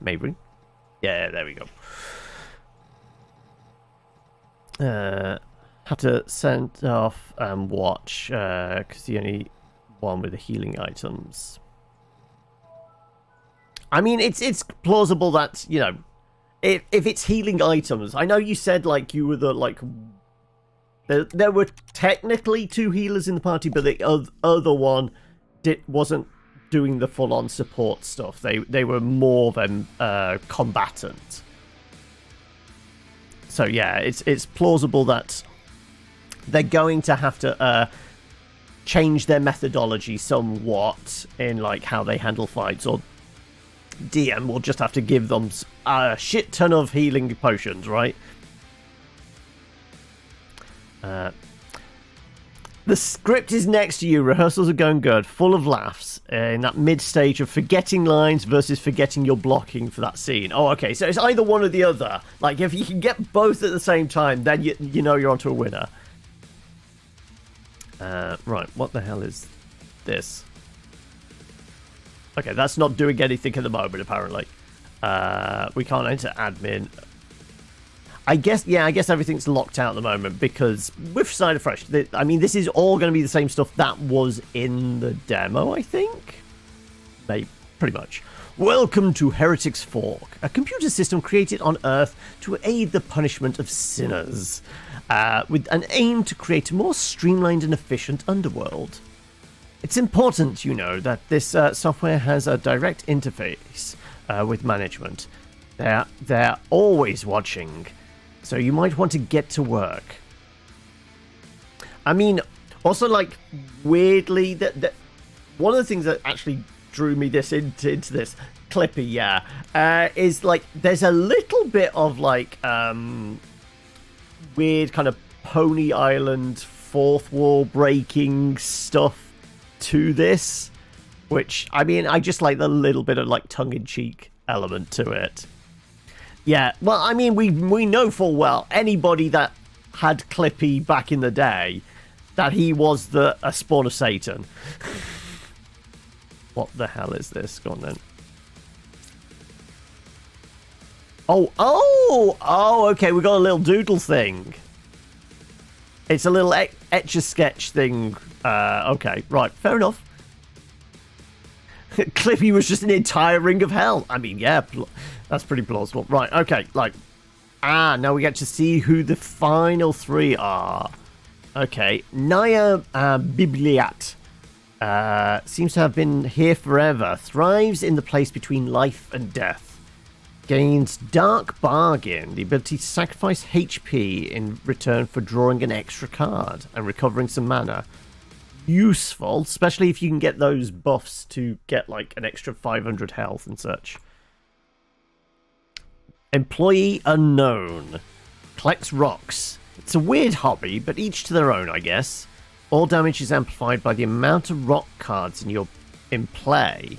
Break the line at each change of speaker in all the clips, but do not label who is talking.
Maybe. Yeah, there we go. Have to send off and watch, because the only one with the healing items. I mean, it's plausible that, you know, if it's healing items, I know you said, like, you were the, like, there were technically 2 healers in the party, but the other one wasn't doing the full-on support stuff. They were more than combatant. So yeah, it's plausible that they're going to have to change their methodology somewhat in like how they handle fights, or DM will just have to give them a shit ton of healing potions, right? The script is next to you. Rehearsals are going good, full of laughs in that mid stage of forgetting lines versus forgetting your blocking for that scene. Oh, okay, so it's either one or the other. Like, if you can get both at the same time, then you know you're onto a winner. Right, what the hell is this? Okay, that's not doing anything at the moment, apparently. We can't enter admin. I guess everything's locked out at the moment because with Cider Fresh, I mean, this is all going to be the same stuff that was in the demo, I think? Maybe, pretty much. Welcome to Heretic's Fork, a computer system created on Earth to aid the punishment of sinners, with an aim to create a more streamlined and efficient underworld. It's important, you know, that this software has a direct interface with management. They're always watching. So you might want to get to work. I mean, also, like, weirdly, that one of the things that actually drew me into this, Clippy, is, like, there's a little bit of, like, weird kind of Pony Island fourth wall breaking stuff to this, which, I mean, I just like the little bit of, like, tongue-in-cheek element to it. Yeah, well, I mean, we know full well, anybody that had Clippy back in the day, that he was a spawn of Satan. What the hell is this? Go on then. Oh, okay, we got a little doodle thing. It's a little etch-a-sketch thing. Okay, right, fair enough. Clippy was just an entire ring of hell. I mean, yeah, that's pretty plausible. Right, okay, like, now we get to see who the final 3 are. Okay, Naya Bibliat seems to have been here forever. Thrives in the place between life and death. Gains Dark Bargain, the ability to sacrifice HP in return for drawing an extra card and recovering some mana. Useful, especially if you can get those buffs to get like an extra 500 health and such. Employee Unknown. Collects rocks. It's a weird hobby, but each to their own, I guess. All damage is amplified by the amount of rock cards in play.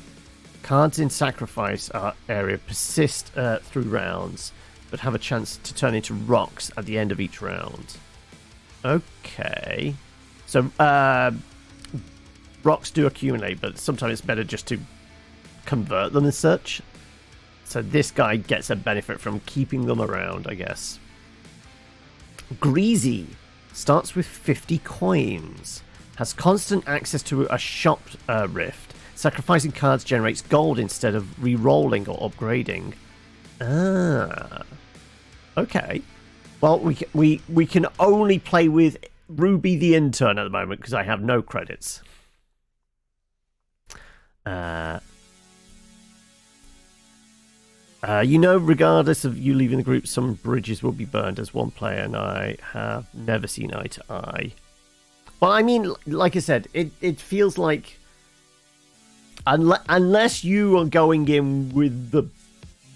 Cards in sacrifice area persist through rounds, but have a chance to turn into rocks at the end of each round. Okay. So, rocks do accumulate, but sometimes it's better just to convert them as such. So this guy gets a benefit from keeping them around, I guess. Greasy starts with 50 coins. Has constant access to a shop rift. Sacrificing cards generates gold instead of re-rolling or upgrading. Okay. Well, we can only play with Ruby the intern at the moment because I have no credits. You know, regardless of you leaving the group, some bridges will be burned as one player, and I have never seen eye to eye. Well, I mean, like I said, it feels like unless you are going in with the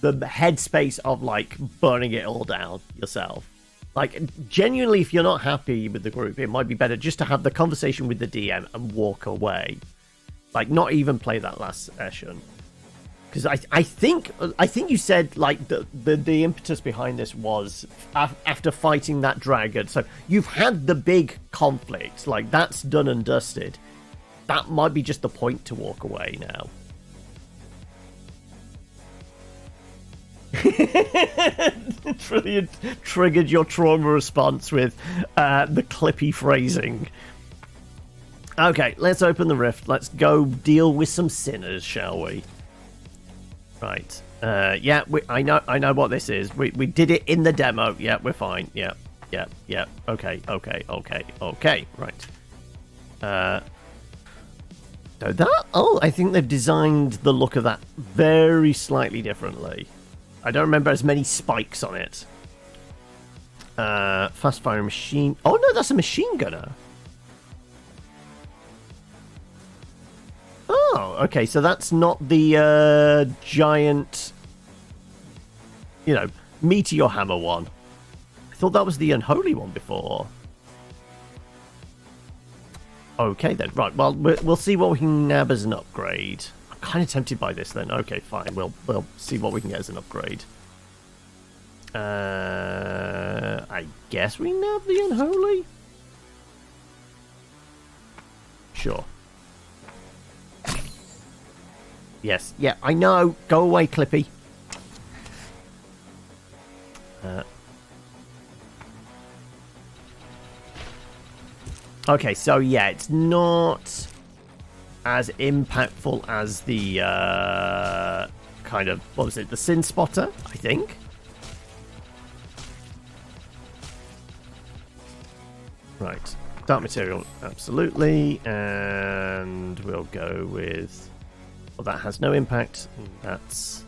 headspace of like burning it all down yourself. Like, genuinely, if you're not happy with the group, it might be better just to have the conversation with the DM and walk away. Like, not even play that last session. Because I think you said, like, the impetus behind this was after fighting that dragon. So you've had the big conflict. Like, that's done and dusted. That might be just the point to walk away now. Trillian triggered your trauma response with the clippy phrasing. Okay, let's open the rift. Let's go deal with some sinners, shall we? Right. Yeah, I know what this is. We did it in the demo. Yeah, we're fine. Yeah. Okay. Right. So that... Oh, I think they've designed the look of that very slightly differently. I don't remember as many spikes on it. Fast firing machine... Oh, no, that's a machine gunner. Oh, okay, so that's not the giant, meteor hammer one. I thought that was the unholy one before. Okay, then. Right, well, we'll see what we can nab as an upgrade. I'm kind of tempted by this, then. Okay, fine. We'll see what we can get as an upgrade. I guess we nab the unholy? Sure. Yes, yeah, I know. Go away, Clippy. Okay, so yeah, it's not as impactful as the kind of, what was it, the Sin Spotter, I think. Right, dark material, absolutely, and we'll go with, well, that has no impact, that's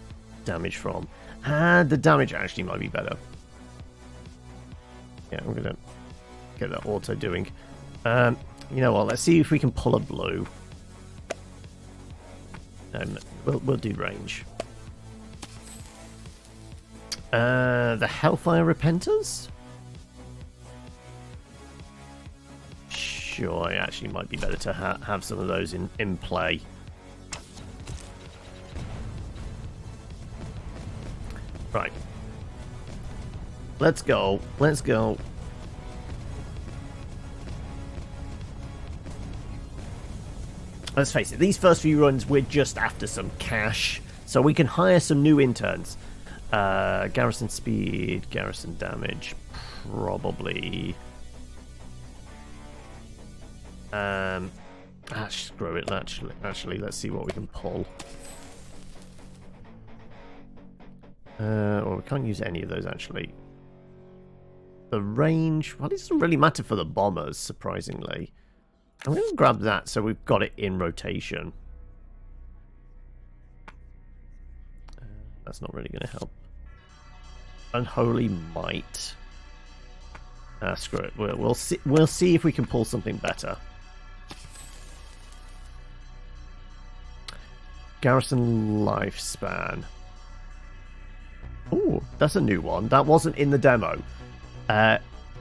damage from, and the damage actually might be better. Yeah, I'm gonna get that auto doing. You know what? Let's see if we can pull a blue. We'll do range. The Hellfire Repenters? Sure, it actually might be better to have some of those in play. Right. Let's go. Let's go. Let's face it, these first few runs, we're just after some cash, so we can hire some new interns. Garrison speed, garrison damage, probably. Screw it, actually, let's see what we can pull. Well, we can't use any of those, actually. The range, well, it doesn't really matter for the bombers, surprisingly. I'm going to grab that so we've got it in rotation. That's not really going to help. Unholy Might. Screw it. We'll see if we can pull something better. Garrison Lifespan. Ooh, that's a new one. That wasn't in the demo.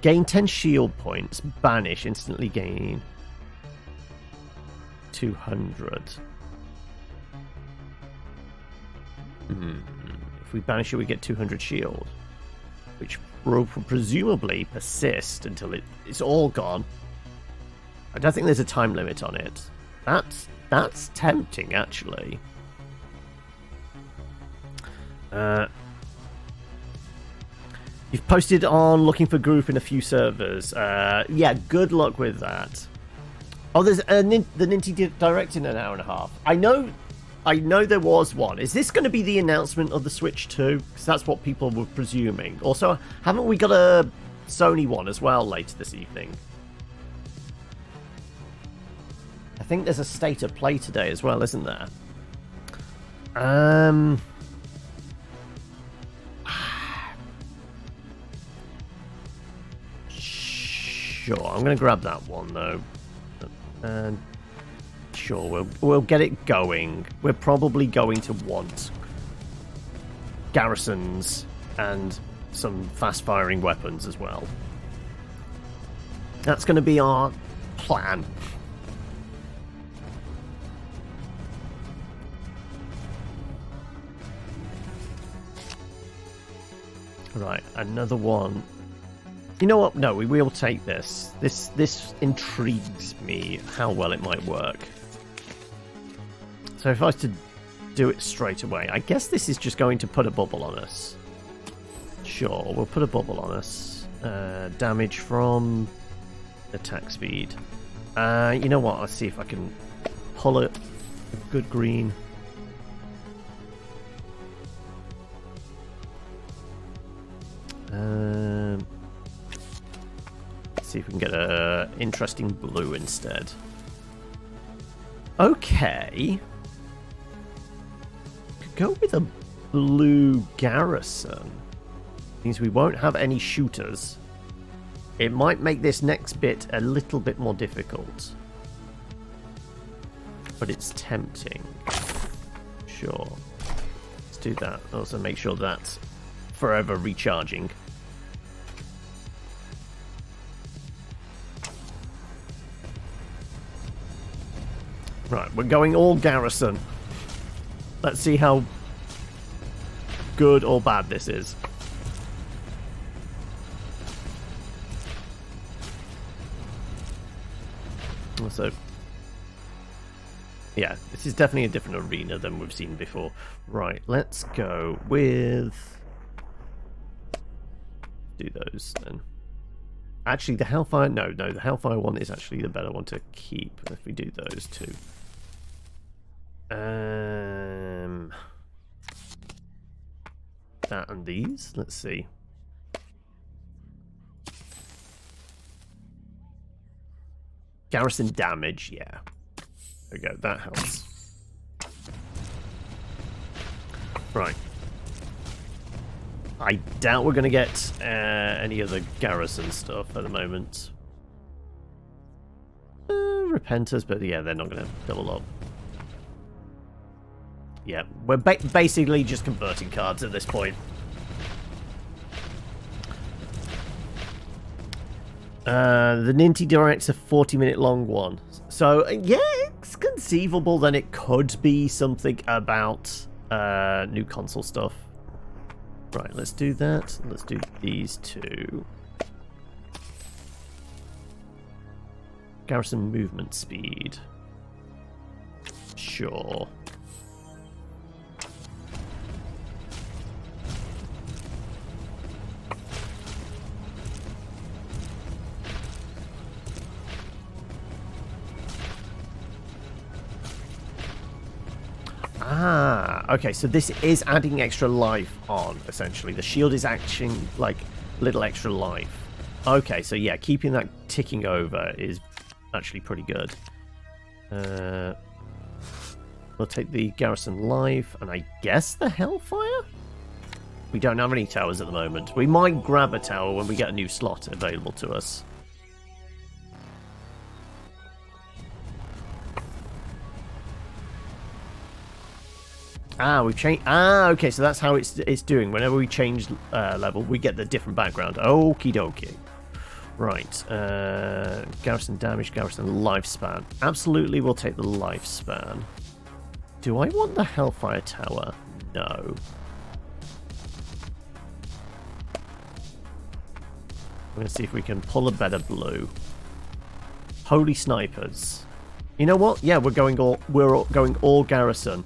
Gain 10 shield points. Banish. Instantly gain 200. If we banish it, we get 200 shield, which will presumably persist until it's all gone. I don't think there's a time limit on it. That's tempting, actually. You've posted on looking for group in a few servers. Yeah, good luck with that. Oh, there's the Ninty Direct in an hour and a half. I know there was one. Is this going to be the announcement of the Switch 2? Because that's what people were presuming. Also, haven't we got a Sony one as well later this evening? I think there's a state of play today as well, isn't there? Sure, I'm going to grab that one though. And sure, we'll get it going. We're probably going to want garrisons and some fast-firing weapons as well. That's going to be our plan. Right, another one. You know what? No, we will take this. This intrigues me how well it might work. So if I was to do it straight away. I guess this is just going to put a bubble on us. Sure, we'll put a bubble on us. Damage from attack speed. You know what? Let's see if I can pull it. Good green. Let's see if we can get a interesting blue instead. Okay. Could go with a blue garrison. Means we won't have any shooters. It might make this next bit a little bit more difficult. But it's tempting. Sure. Let's do that. Also make sure that's forever recharging. Right, we're going all garrison. Let's see how good or bad this is. Also, yeah, this is definitely a different arena than we've seen before. Right, let's go with... do those then. Actually, the Hellfire... No, the Hellfire one is actually the better one to keep if we do those two. That and these. Let's see. Garrison damage, yeah. There we go, that helps. Right. I doubt we're going to get any other garrison stuff at the moment. Repenters, but yeah, they're not going to double up. Yeah, we're basically just converting cards at this point. The Ninty Direct's a 40-minute long one. So, yeah, it's conceivable that it could be something about new console stuff. Right, let's do that. Let's do these two. Garrison movement speed. Sure. Ah, okay, so this is adding extra life on, essentially. The shield is acting like little extra life. Okay, so yeah, keeping that ticking over is actually pretty good. We'll take the garrison life, and I guess the Hellfire? We don't have any towers at the moment. We might grab a tower when we get a new slot available to us. Ah, we've changed. Ah, okay, so that's how it's doing. Whenever we change level, we get the different background. Okie dokie. Right. Garrison damage, garrison lifespan. Absolutely, we'll take the lifespan. Do I want the Hellfire Tower? No. I'm going to see if we can pull a better blue. Holy snipers. You know what? Yeah, we're going all garrison.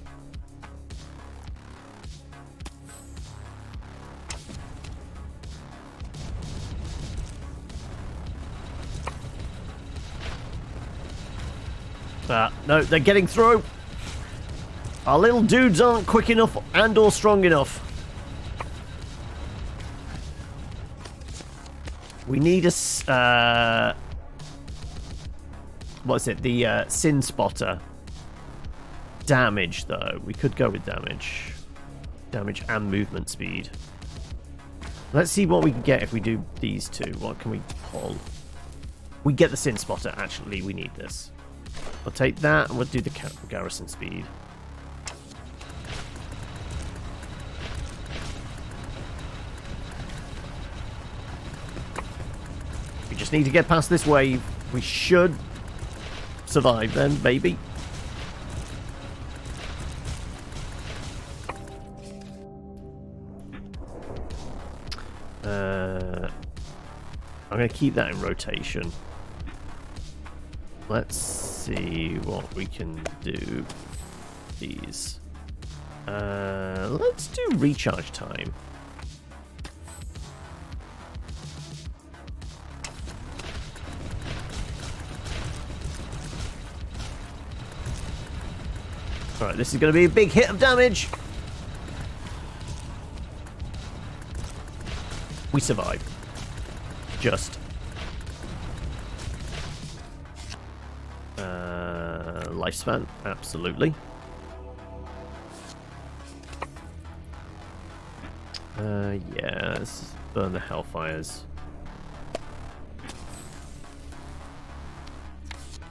No, they're getting through. Our little dudes aren't quick enough and or strong enough. We need a... what's it? The Sin Spotter. Damage, though. We could go with damage. Damage and movement speed. Let's see what we can get if we do these two. What can we pull? We get the Sin Spotter. Actually, we need this. We'll take that and we'll do the garrison speed. We just need to get past this wave. We should survive then, maybe. I'm going to keep that in rotation. Let's see what we can do. These. Let's do recharge time. Alright, this is going to be a big hit of damage. We survive. Just. Lifespan, absolutely. Yeah, let's burn the Hellfires.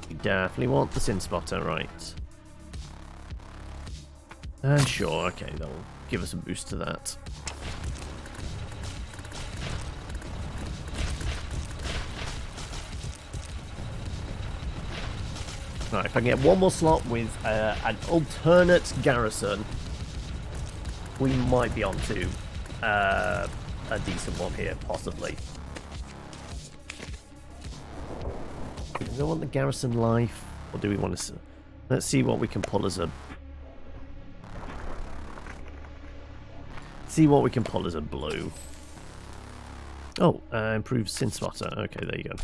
We definitely want the Sin Spotter, right? And sure, okay, that'll give us a boost to that. Right, if I can get one more slot with an alternate garrison, we might be onto a decent one here, possibly. Do we want the garrison life, or do we want to... Let's see what we can pull as a... See what we can pull as a blue. Oh, improved Sin Spotter. Okay, there you go.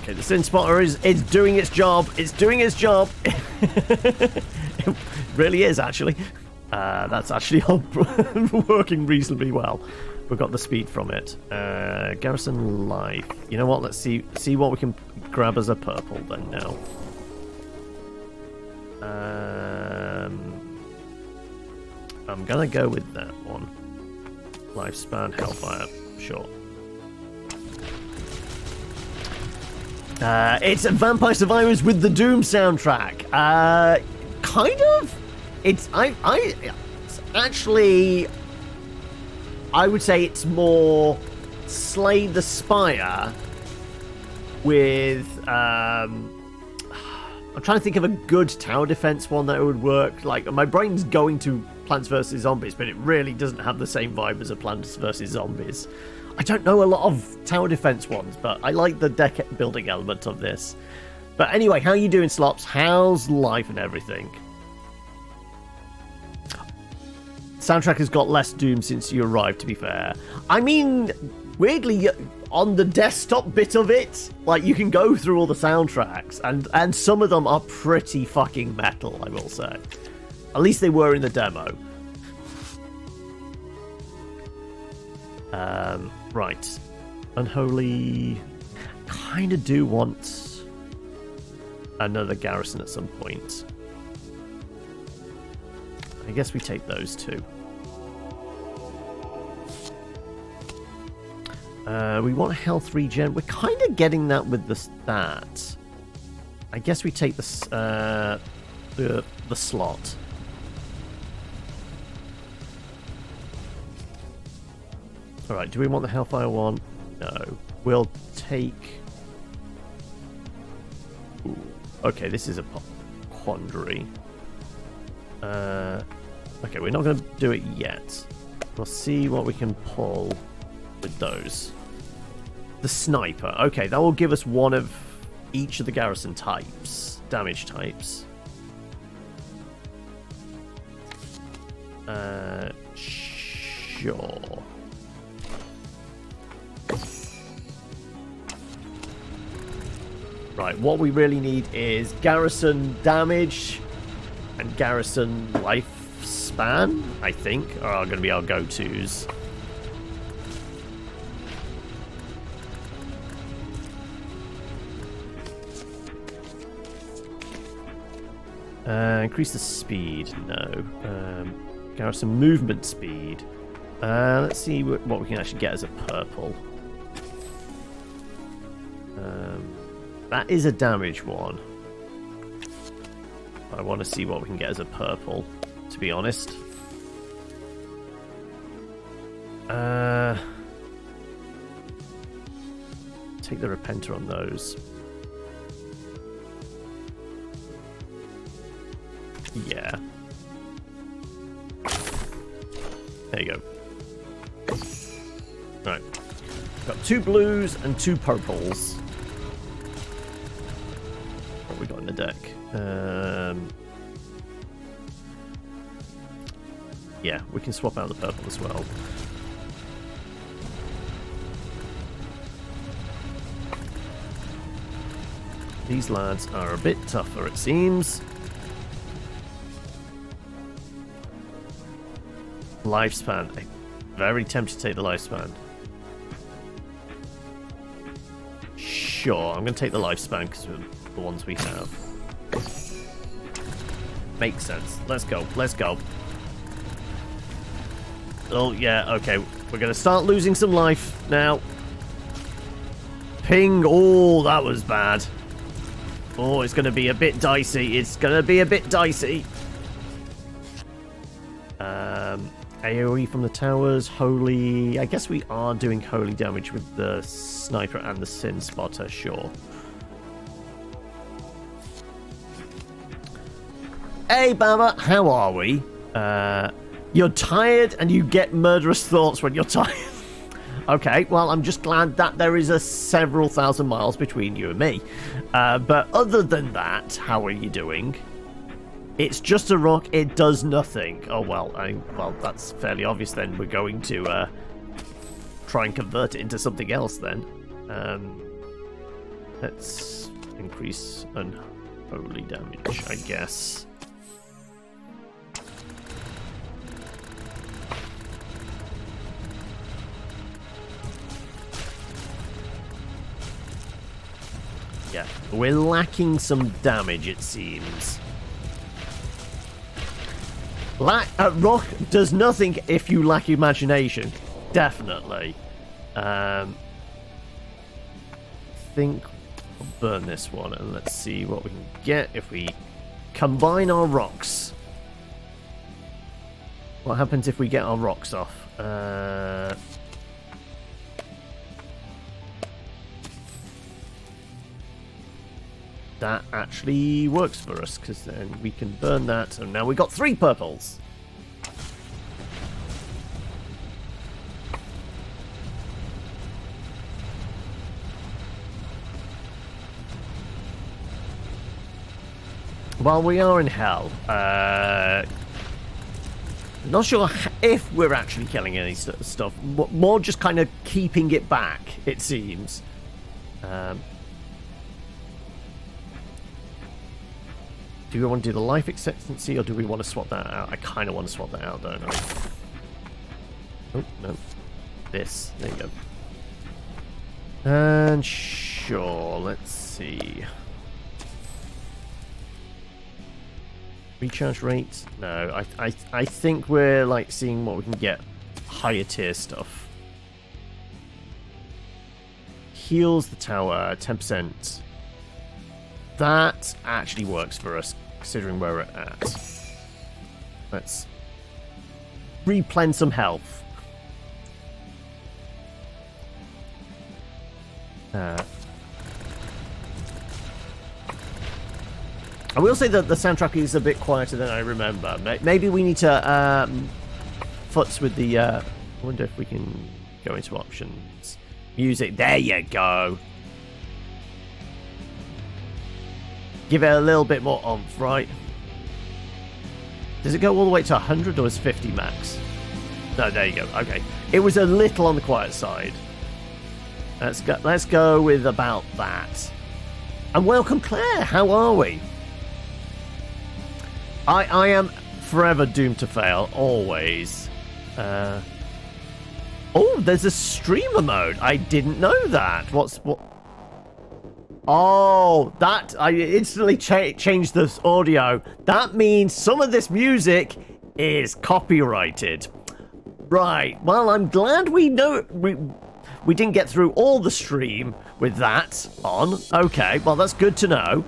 Okay, the Sin Spotter is doing its job. It's doing its job. It really is, actually. That's actually working reasonably well. We've got the speed from it. Garrison life. You know what? Let's see what we can grab as a purple then now. I'm gonna go with that one. Lifespan, Hellfire, sure. It's Vampire Survivors with the Doom soundtrack. Kind of. It's actually, I would say it's more Slay the Spire with I'm trying to think of a good tower defense one that would work. Like, my brain's going to Plants vs Zombies, but it really doesn't have the same vibe as a Plants vs Zombies. I don't know a lot of tower defense ones, but I like the deck building element of this. But anyway, how you doing, Slops? How's life and everything? Soundtrack has got less Doom since you arrived, to be fair. I mean, weirdly, on the desktop bit of it, like, you can go through all the soundtracks, and some of them are pretty fucking metal, I will say. At least they were in the demo. Right. Unholy... Kind of do want another garrison at some point. I guess we take those two. We want health regen. We're kind of getting that with that. I guess we take the slot. Alright, do we want the Hellfire one? No. We'll take... Ooh. Okay, this is a quandary. Okay, we're not going to do it yet. We'll see what we can pull with those. The Sniper. Okay, that will give us one of each of the garrison types. Damage types. Sure. Right, what we really need is garrison damage and garrison lifespan, I think, are going to be our go-tos. Increase the speed, no. Garrison movement speed. Let's see what we can actually get as a purple. That is a damage one. I want to see what we can get as a purple, to be honest. Take the Repenter on those. Yeah. There you Got 2 blues and 2 purples. What have we got in the deck? Yeah, we can swap out the purple as well. These lads are a bit tougher, it seems. Lifespan. I'm very tempted to take the lifespan. Sure, I'm going to take the lifespan because we're the ones we have. Makes sense. Let's go. Let's go. Oh, yeah, okay. We're going to start losing some life now. Ping. Oh, that was bad. Oh, it's going to be a bit dicey. It's going to be a bit dicey. AoE from the towers. Holy. I guess we are doing holy damage with the sniper and the sin spotter, sure. Hey, Baba, how are we? You're tired and you get murderous thoughts when you're tired. Okay, well, I'm just glad that there is a several thousand miles between you and me. But other than that, how are you doing? It's just a rock, it does nothing. Oh, well, well, that's fairly obvious then. We're going to try and convert it into something else then. Let's increase unholy damage, I guess. Yeah, we're lacking some damage, it seems. Rock does nothing if you lack imagination. Definitely. I think I'll burn this one and let's see what we can get if we combine our rocks. What happens if we get our rocks off? That actually works for us, because then we can burn that, and now we've got 3 purples. While we are in hell, not sure if we're actually killing any stuff, more just kind of keeping it back, it seems. Do we want to do the life expectancy, or do we want to swap that out? I kind of want to swap that out, don't I? Oh, no. This. There you go. And sure, let's see. Recharge rate? No, I think we're, like, seeing what we can get higher tier stuff. Heals the tower, 10%. That actually works for us, considering where we're at. Let's replen some health. I will say that the soundtrack is a bit quieter than I remember. Maybe we need to futz with the... I wonder if we can go into options. Music. There you go. Give it a little bit more oomph, right? Does it go all the way to 100 or is 50 max? No, there you go. Okay. It was a little on the quiet side. Let's go with about that. And welcome, Claire. How are we? I am forever doomed to fail. Always. Oh, there's a streamer mode. I didn't know that. What? Oh, that... I instantly changed this audio. That means some of this music is copyrighted. Right. Well, I'm glad we know... We didn't get through all the stream with that on. Okay, well, that's good to know.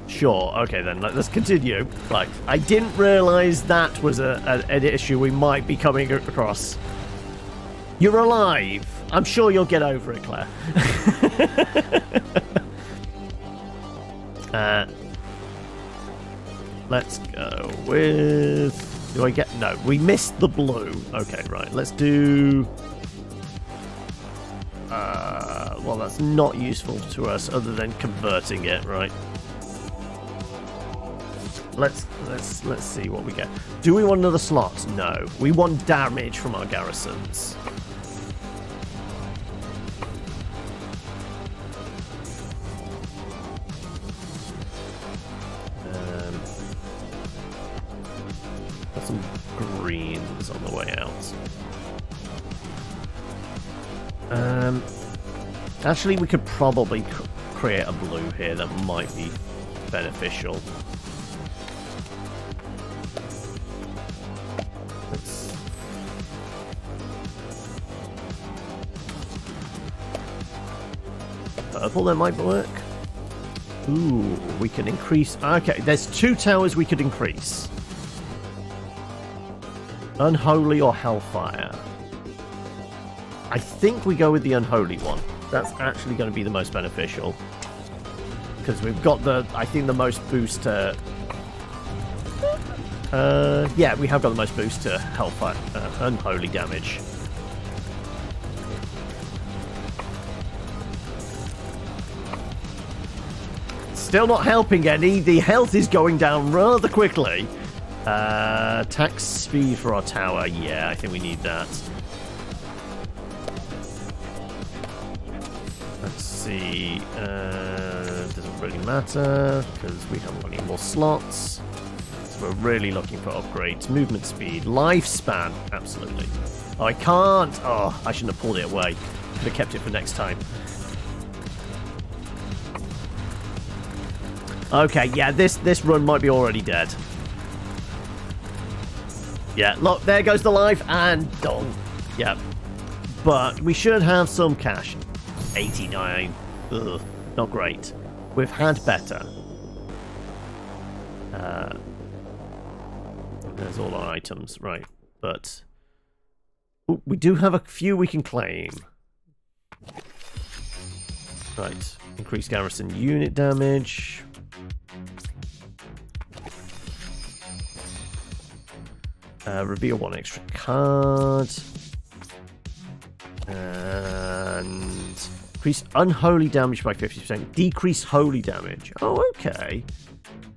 Sure, okay then, let's continue. Like, I didn't realise that was an issue we might be coming across. You're alive. I'm sure you'll get over it, Claire. Let's go with... Do I get... No, we missed the blue. Okay, right. Let's do... well, that's not useful to us other than converting it, right? Let's see what we get. Do we want another slot? No. We want damage from our garrisons. Got some greens on the way out. Actually, we could probably create a blue here that might be beneficial. Purple, that might work. Ooh, we can increase... Okay, there's 2 towers we could increase. Unholy or Hellfire. I think we go with the Unholy one. That's actually going to be the most beneficial. Because we've got the, I think, the most boost to... yeah, we have got the most boost to Hellfire, Unholy damage. Still not helping any. The health is going down rather quickly. Attack speed for our tower. Yeah, I think we need that. Let's see. Doesn't really matter because we haven't got any more slots. So we're really looking for upgrades. Movement speed. Lifespan. Absolutely. Oh, I can't. Oh, I shouldn't have pulled it away. Could have kept it for next time. Okay, yeah, this run might be already dead. Yeah, look, there goes the life, and done. Yep. But we should have some cash. 89. Ugh, not great. We've had better. There's all our items, right. But ooh, we do have a few we can claim. Right. Increased garrison unit damage. Reveal 1 extra card. And increase unholy damage by 50%. Decrease holy damage. Oh, okay.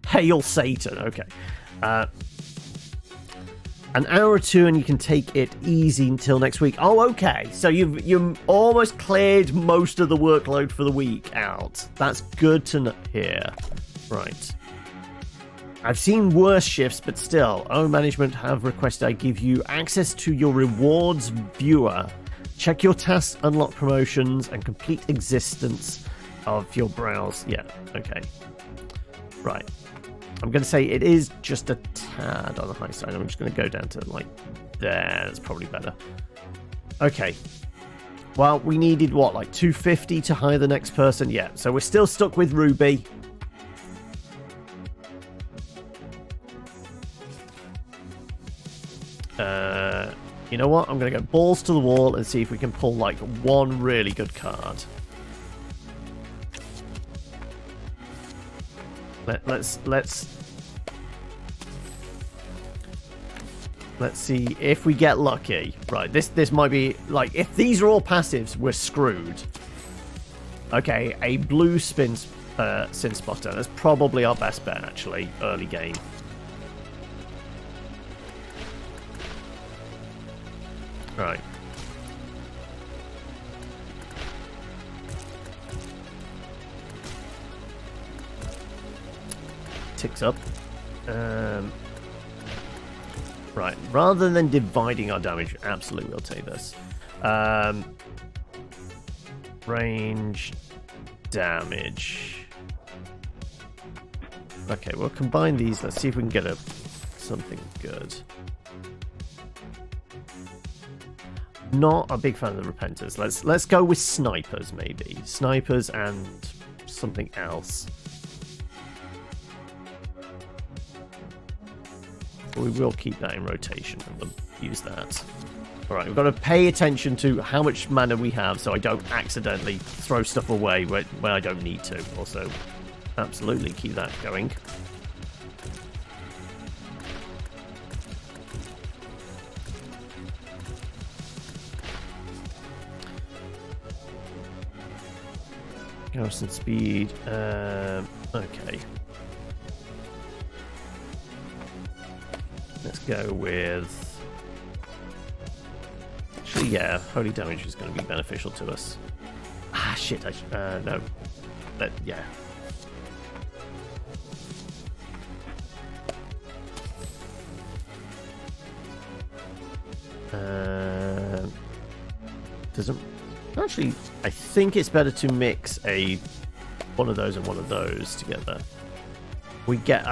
Hail Satan. Okay. An hour or 2 and you can take it easy until next week. Oh, okay. So you've almost cleared most of the workload for the week out. That's good to hear. Right. I've seen worse shifts, but still, own management have requested I give you access to your rewards viewer. Check your tasks, unlock promotions, and complete existence of your browse. Yeah, okay. Right. I'm going to say it is just a tad on the high side. I'm just going to go down to, like, there. That's probably better. Okay. Well, we needed, what, like 250 to hire the next person? Yeah, so we're still stuck with Ruby. You know what? I'm going to go balls to the wall and see if we can pull, like, one really good card. Let's see if we get lucky. Right, this might be, like, if these are all passives, we're screwed. Okay, a blue Sin Spotter. That's probably our best bet, actually, early game. Right. Ticks up. Right. Rather than dividing our damage, absolutely we'll take this. Range damage. Okay, we'll combine these. Let's see if we can get something good. Not a big fan of the Repenters. Let's go with snipers, maybe. Snipers and something else. We will keep that in rotation and we'll use that. Alright, we've got to pay attention to how much mana we have so I don't accidentally throw stuff away where I don't need to. Also, absolutely keep that going. Garrison speed. Okay. Let's go with... Actually, yeah, holy damage is going to be beneficial to us. Ah, shit, no. But, yeah. Doesn't... Actually, I think it's better to mix one of those and one of those together. We get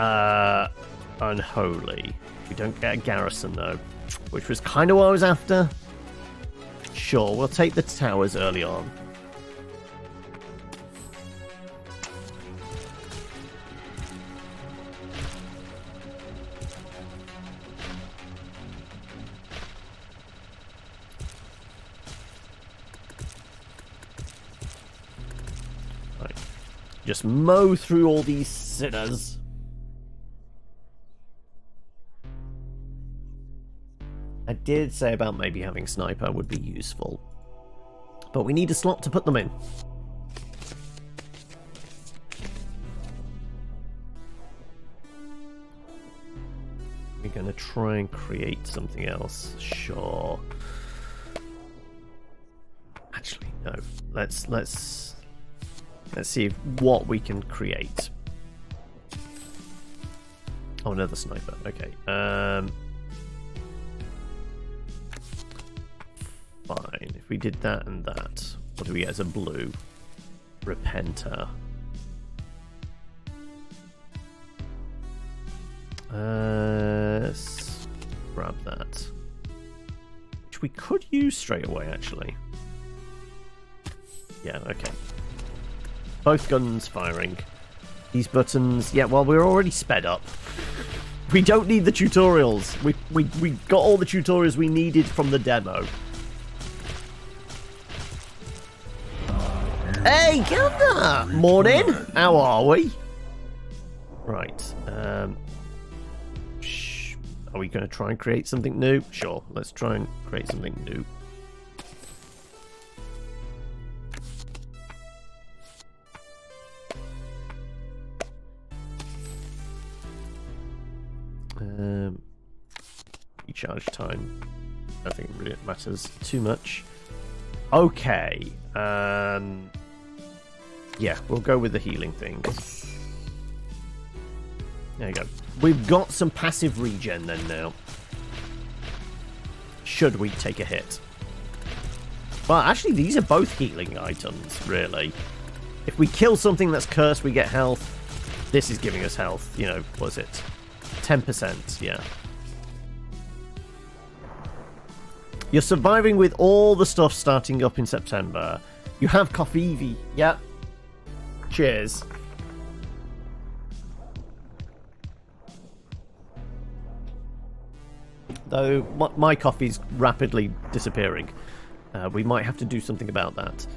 unholy. We don't get a garrison though, which was kind of what I was after. Sure, we'll take the towers early on. Just mow through all these sinners. I did say about maybe having sniper would be useful. But we need a slot to put them in. We're going to try and create something else. Sure. Actually, no. Let's see what we can create. Oh, another sniper. Okay. Fine. If we did that and that, what do we get as a blue? Repenter. Let's grab that. Which we could use straight away, actually. Yeah, okay. Both guns firing. These buttons... Yeah, well, we're already sped up. We don't need the tutorials. We got all the tutorials we needed from the demo. Hey, Ganda! Morning! How are we? Right. Are we going to try and create something new? Sure, let's try and create something new. Recharge time. I think it really matters too much. Okay. Yeah, we'll go with the healing thing. There you go. We've got some passive regen then now. Should we take a hit? Well, actually, these are both healing items, really. If we kill something that's cursed, we get health. This is giving us health. You know, what is it? 10%, yeah. You're surviving with all the stuff starting up in September. You have coffee. Yep. Cheers. Though my coffee's rapidly disappearing. We might have to do something about that.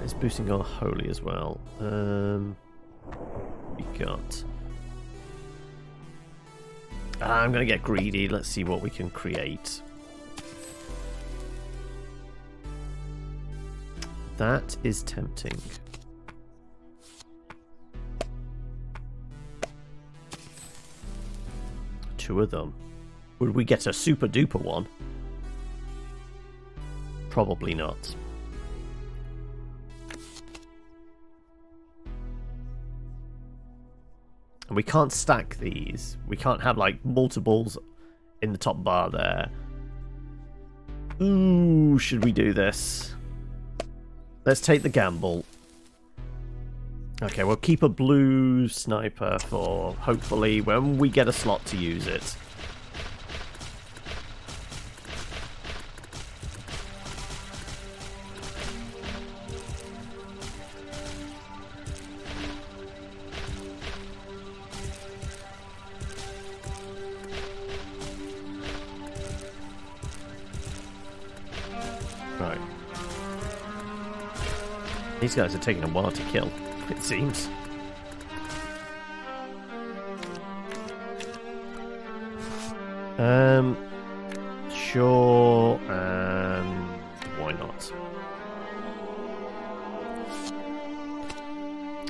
It's boosting our holy as well. We got... I'm going to get greedy. Let's see what we can create. That is tempting. Two of them. Would we get a super duper one? Probably not. And we can't stack these. We can't have like multiples in the top bar there. Ooh, should we do this? Let's take the gamble. Okay, we'll keep a blue sniper for hopefully when we get a slot to use it. Right. These guys are taking a while to kill, it seems. Sure, and why not?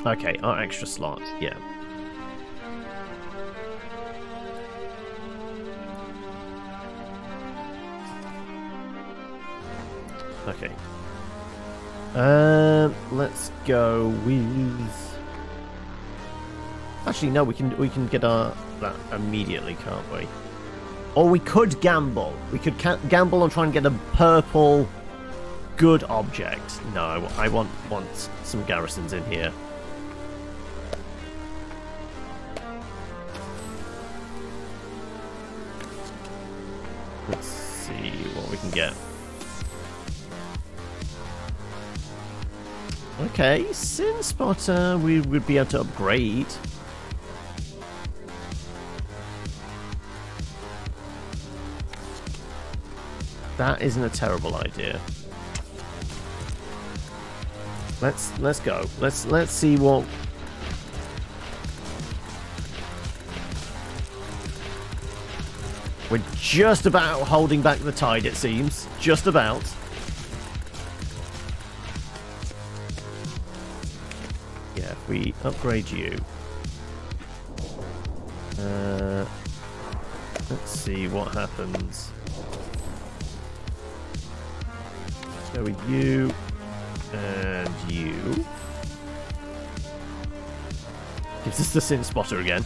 Okay, our extra slot, yeah. Okay. Let's go with. Actually, no. We can get that immediately, can't we? Or we could gamble. We could gamble and try and get a purple good object. No, I want some garrisons in here. Let's see what we can get. Okay, Sin Spotter we would be able to upgrade. That isn't a terrible idea. Let's go. Let's see what. We're just about holding back the tide, it seems. Just about. Yeah, if we upgrade you. Let's see what happens. Let's go with you. And you. Gives us the Sin Spotter again.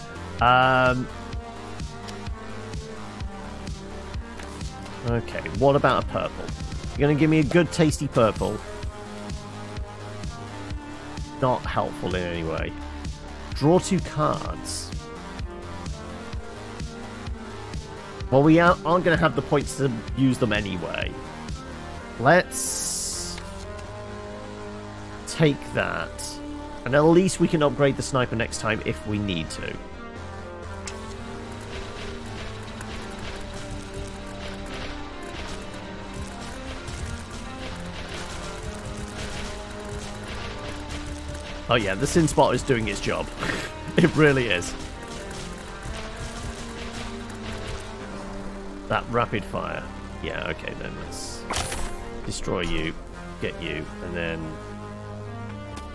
Okay, what about a purple? You're going to give me a good, tasty purple. Not helpful in any way. Draw 2 cards. Well, we aren't going to have the points to use them anyway. Let's take that. And at least we can upgrade the sniper next time if we need to. Oh yeah, the Sin Spotter is doing its job. It really is. That rapid fire. Yeah, okay then, let's destroy you, get you, and then...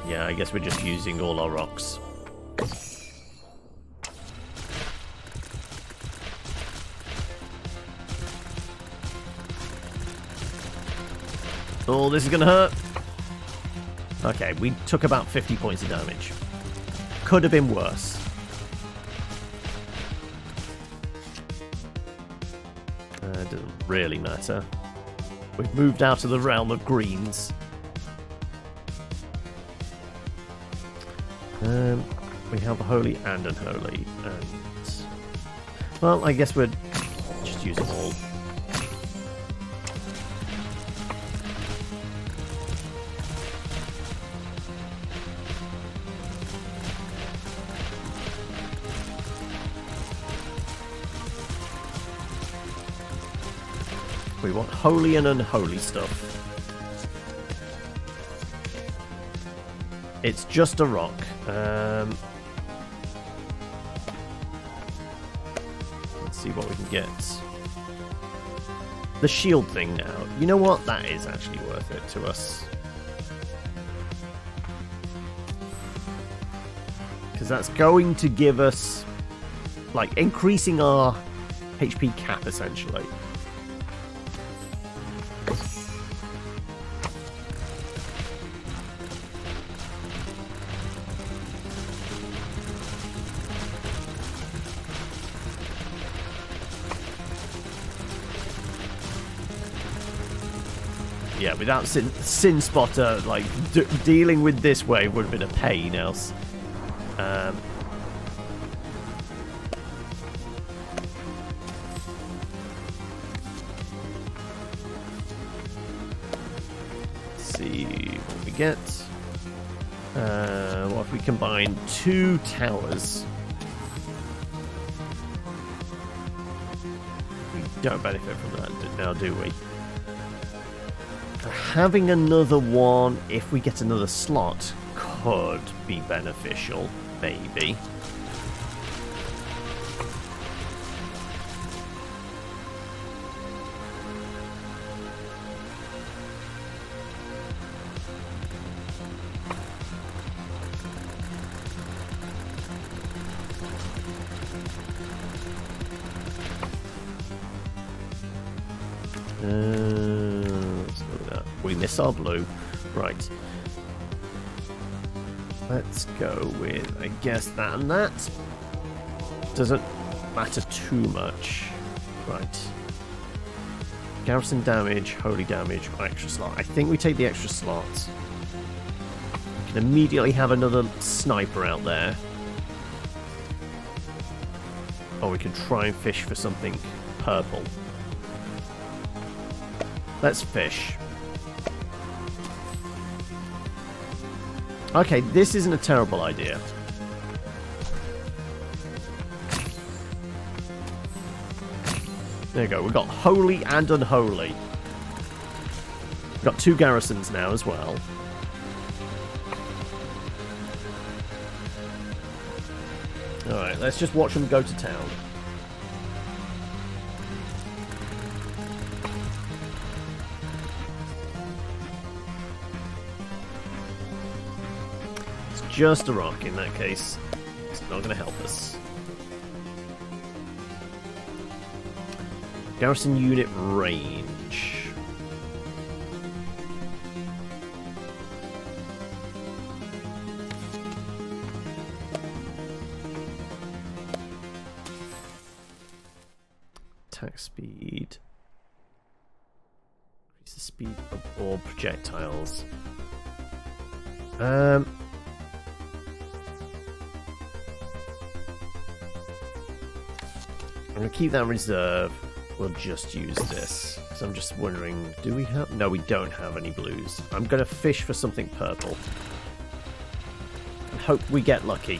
Yeah, I guess we're just using all our rocks. Oh, this is gonna hurt. Okay, we took about 50 points of damage. Could have been worse. It doesn't really matter. We've moved out of the realm of greens. We have holy and unholy, and... Well, I guess we'd just use them all. We want holy and unholy stuff. It's just a rock. Let's see what we can get. The shield thing now. You know what? That is actually worth it to us. Because that's going to give us, like, increasing our HP cap, essentially. Yeah, without Sin Spotter, like, dealing with this wave would have been a pain else. Let's see what we get. What if we combine 2 towers? We don't benefit from that now, do we? Having another one, if we get another slot, could be beneficial, maybe. Let's look at that. We miss our blue. Right. Let's go with, I guess, that and that. Doesn't matter too much. Right. Garrison damage, holy damage, or extra slot. I think we take the extra slot. We can immediately have another sniper out there. Or we can try and fish for something purple. Let's fish. Okay, this isn't a terrible idea. There you go, we've got holy and unholy. We've got 2 garrisons now as well. Alright, let's just watch them go to town. It's just a rock in that case. It's not going to help us. Garrison unit range. Attack speed. Increase the speed of all projectiles. I'm going to keep that in reserve. We'll just use this. So I'm just wondering, do we have... No, we don't have any blues. I'm going to fish for something purple. And hope we get lucky.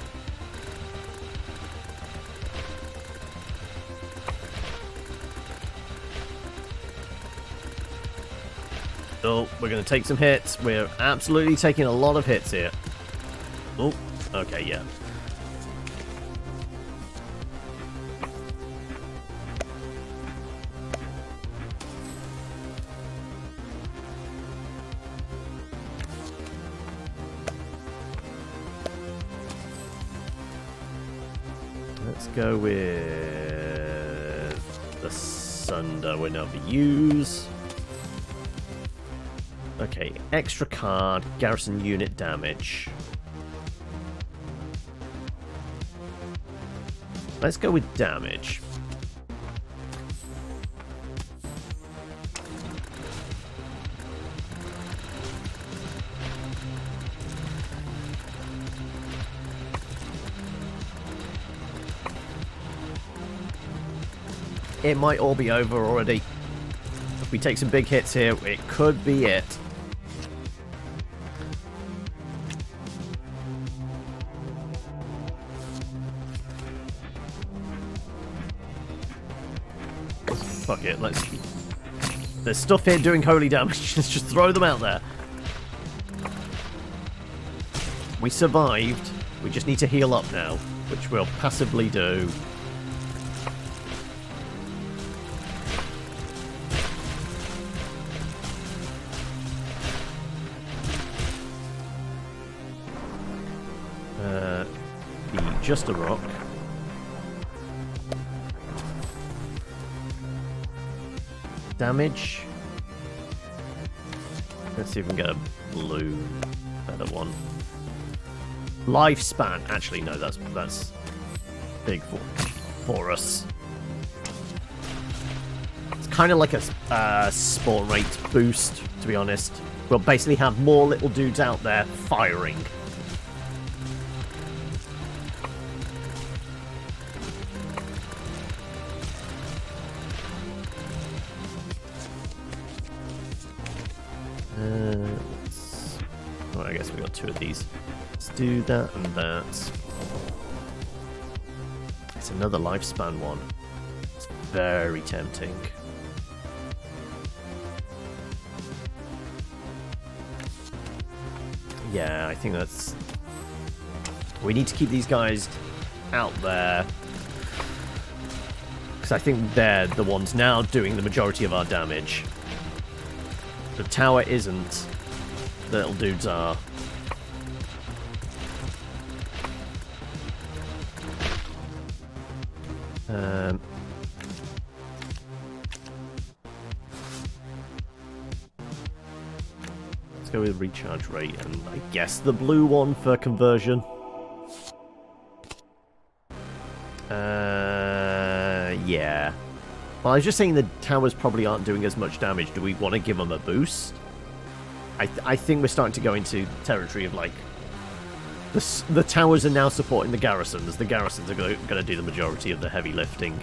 Oh, we're going to take some hits. We're absolutely taking a lot of hits here. Oh, okay, yeah. Let's go with the Sunder we never use. Okay, extra card, garrison unit damage. Let's go with damage. It might all be over already. If we take some big hits here, it could be it. Fuck it, let's... There's stuff here doing holy damage, let's just throw them out there. We survived, we just need to heal up now, which we'll passively do. Just a rock. Damage. Let's see if we can get a blue better one. Lifespan. Actually, no, that's big for us. It's kind of like a spawn rate boost, to be honest. We'll basically have more little dudes out there firing. Well, I guess we got 2 of these. Let's do that and that. It's another lifespan one. It's very tempting. Yeah, I think that's... We need to keep these guys out there. Because I think they're the ones now doing the majority of our damage. The tower isn't. The little dudes are. go with recharge rate, and I guess the blue one for conversion. Yeah. Well, I was just saying the towers probably aren't doing as much damage. Do we want to give them a boost? I think we're starting to go into territory of, like, the towers are now supporting the garrisons. The garrisons are going to do the majority of the heavy lifting.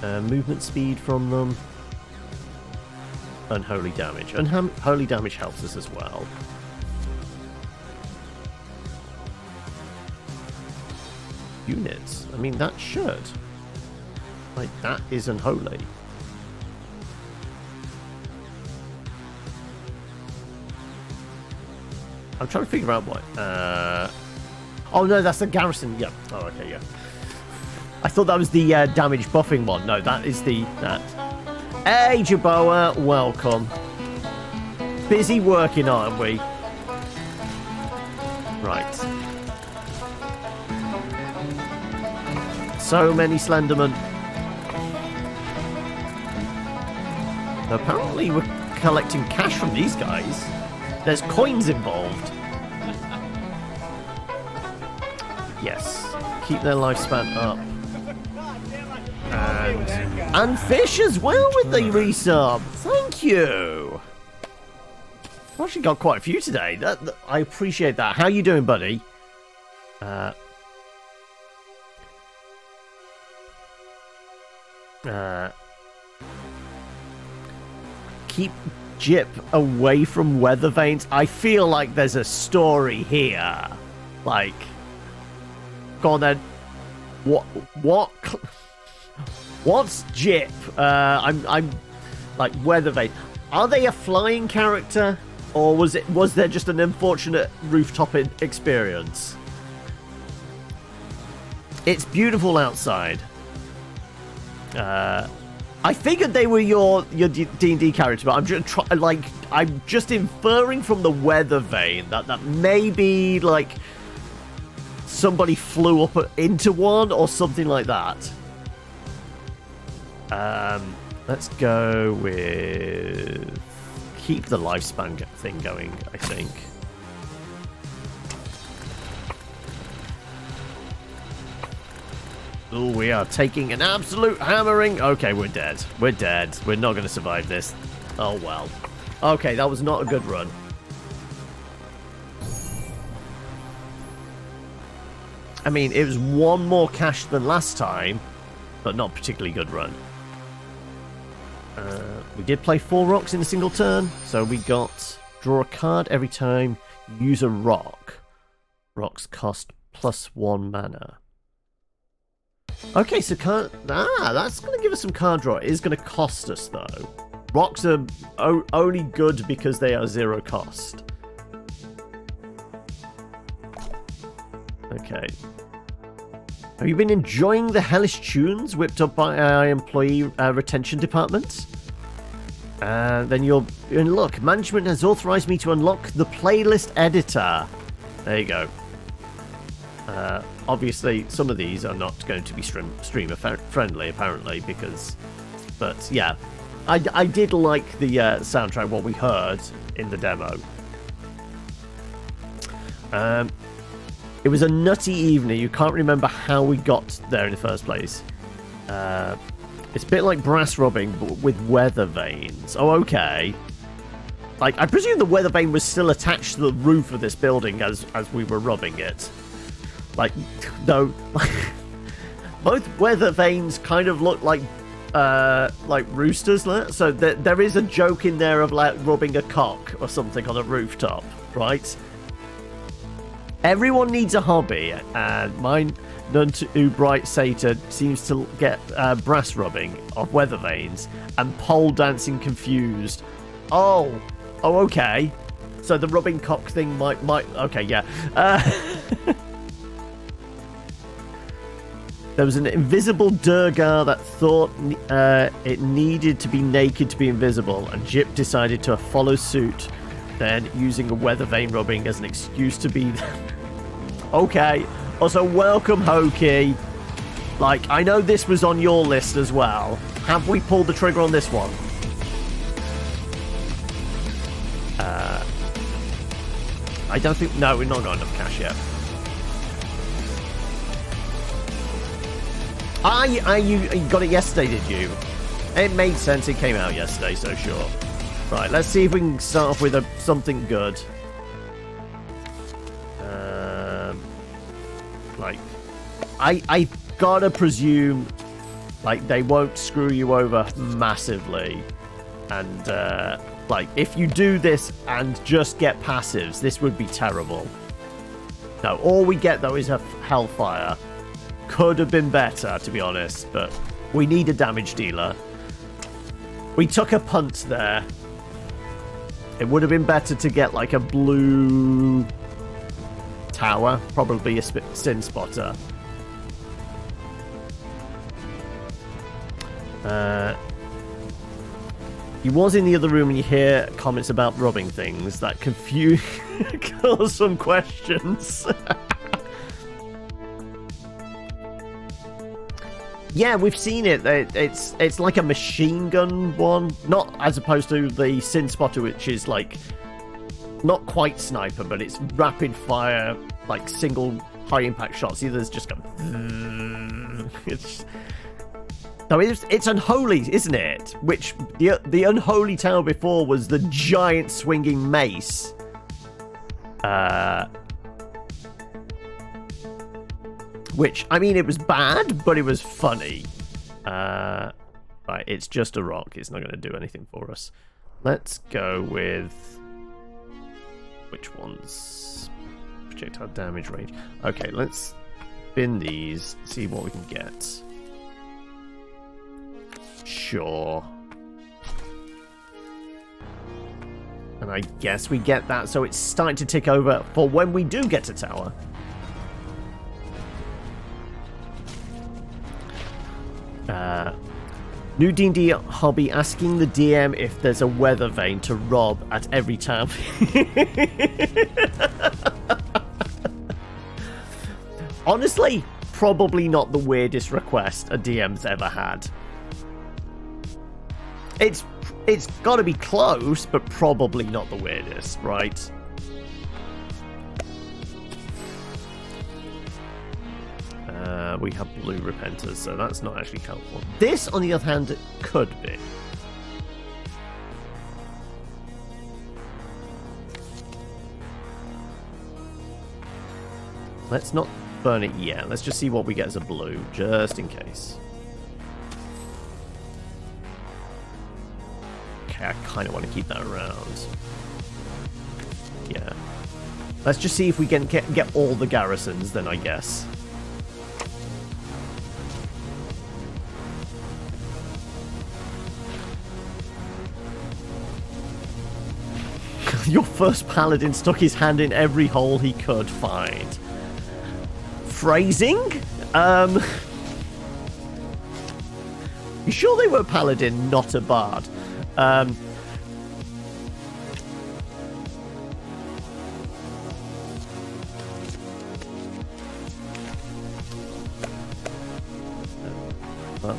Movement speed from them. Unholy damage. Unholy damage helps us as well. Units. I mean, that should. Like, that is unholy. I'm trying to figure out what... Oh, no, that's the garrison. Yeah. Oh, okay, yeah. I thought that was the damage buffing one. No, that is that. Hey, Jaboa, welcome. Busy working, aren't we? Right. So many Slendermen. Apparently we're collecting cash from these guys. There's coins involved. Yes. Keep their lifespan up. And fish as well with the resub. Thank you. I've actually got quite a few today. I appreciate that. How you doing, buddy? Keep Jip away from weather vanes. I feel like there's a story here. Like, go on then. What's Jip? I'm like weather vane. Are they a flying character, or was there just an unfortunate rooftop experience? It's beautiful outside. I figured they were your D&D character, but I'm just inferring from the weather vane that maybe like somebody flew up into one or something like that. Let's go with keep the lifespan thing going, I think. Oh, we are taking an absolute hammering. Okay, we're dead. We're dead. We're not going to survive this. Oh, well. Okay, that was not a good run. I mean, it was one more cash than last time, but not particularly good run. We did play 4 rocks in a single turn, so we got draw a card every time you use a rock. Rocks cost +1 mana. Okay, so that's going to give us some card draw. It is going to cost us, though. Rocks are only good because they are 0 cost. Okay. Have you been enjoying the hellish tunes whipped up by our employee retention department? Then look, management has authorized me to unlock the playlist editor. There you go. Obviously, some of these are not going to be streamer friendly, apparently, but yeah, I did like the soundtrack, what we heard in the demo. It was a nutty evening. You can't remember how we got there in the first place. It's a bit like brass rubbing, but with weather vanes. Oh, okay. Like, I presume the weather vane was still attached to the roof of this building as we were rubbing it. Like, no. Both weather vanes kind of look like roosters. So there is a joke in there of like rubbing a cock or something on a rooftop, right? Everyone needs a hobby, and mine, none too bright satyr, seems to get brass rubbing of weather vanes and pole dancing confused. Oh, okay. So the rubbing cock thing might. Okay, yeah. There was an invisible Durgar that thought it needed to be naked to be invisible, and Jip decided to follow suit, then using a weather vane rubbing as an excuse to be... Okay, Also, welcome, Hokey. Like, I know this was on your list as well. Have we pulled the trigger on this one? I don't think... No, we've not got enough cash yet. You got it yesterday, did you? It made sense. It came out yesterday, so sure. Right, let's see if we can start off with something good. Like, I gotta presume, like, they won't screw you over massively. And, like, if you do this and just get passives, this would be terrible. No, all we get, though, is a Hellfire. Could have been better, to be honest, but we need a damage dealer. We took a punt there. It would have been better to get, like, a blue tower. Probably a Sin Spotter. He was in the other room and you hear comments about rubbing things that cause some questions. Yeah, we've seen it. It's like a machine gun one, not as opposed to the Sin Spotter, which is like not quite sniper, but it's rapid fire, like single high impact shots. See, there's just it's unholy, isn't it? Which the unholy tower before was the giant swinging mace. Which, I mean, it was bad, but it was funny. Right, it's just a rock. It's not going to do anything for us. Let's go with... Which ones? Projectile damage range. Okay, let's spin these, see what we can get. Sure. And I guess we get that, so it's starting to tick over for when we do get to tower. New D&D hobby asking the DM if there's a weather vane to rob at every town. Honestly, probably not the weirdest request a DM's ever had. It's got to be close, but probably not the weirdest, right? We have blue repenters, so that's not actually helpful. This, on the other hand, could be. Let's not burn it yet. Let's just see what we get as a blue, just in case. Okay, I kind of want to keep that around. Yeah. Let's just see if we can get all the garrisons, then, I guess. Your first paladin stuck his hand in every hole he could find. Phrasing? You sure they were paladin, not a bard? Well,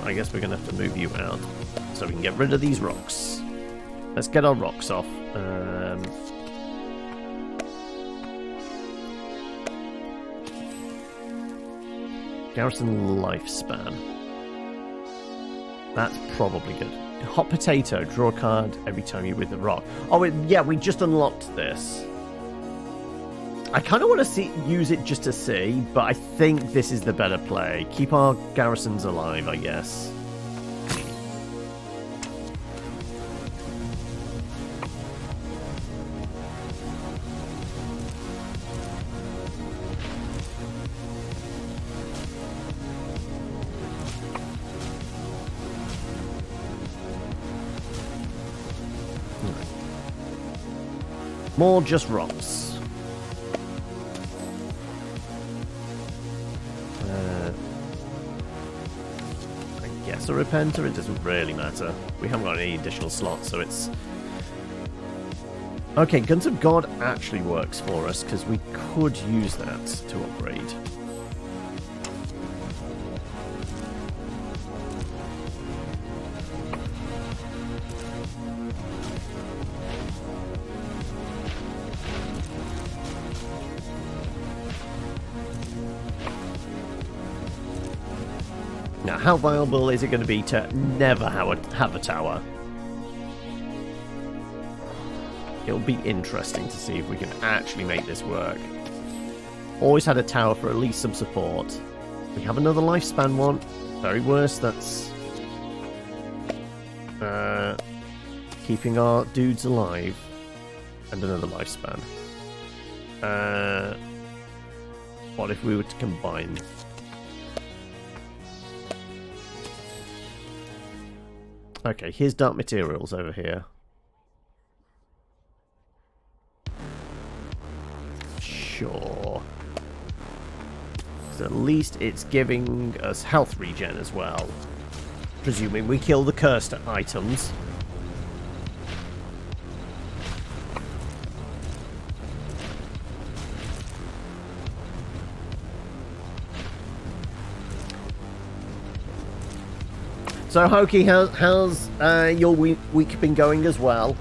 I guess we're going to have to move you out so we can get rid of these rocks. Let's get our rocks off. Garrison lifespan. That's probably good. Hot potato. Draw a card every time you're with the rock. Oh, yeah, we just unlocked this. I kind of want to use it just to see, but I think this is the better play. Keep our garrisons alive, I guess. More just rocks. I guess a repenter, it doesn't really matter. We haven't got any additional slots, so it's... Okay, Guns of God actually works for us, because we could use that to upgrade. Now, how viable is it going to be to never have a tower? It'll be interesting to see if we can actually make this work. Always had a tower for at least some support. We have another lifespan one. Very worst, that's keeping our dudes alive. And another lifespan. What if we were to combine? Okay, here's dark materials over here. Sure. So at least it's giving us health regen as well. Presuming we kill the cursed items. So, Hoki, how's your week been going as well?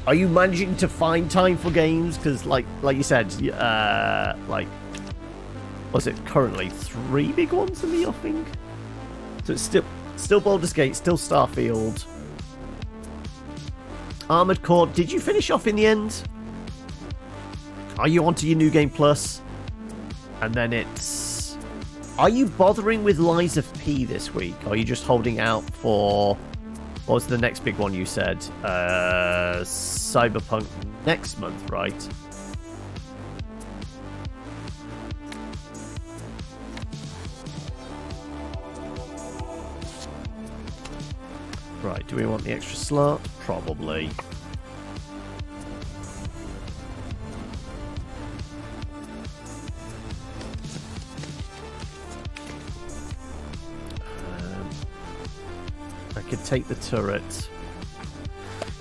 Are you managing to find time for games? Because, like you said, like, was it currently 3 big ones in the offing? So it's still Baldur's Gate, still Starfield, Armored Core. Did you finish off in the end? Are you onto your New Game Plus? And then it's... Are you bothering with Lies of P this week? Or are you just holding out for... What was the next big one you said? Cyberpunk next month, right? Right, do we want the extra slot? Probably. I could take the turret.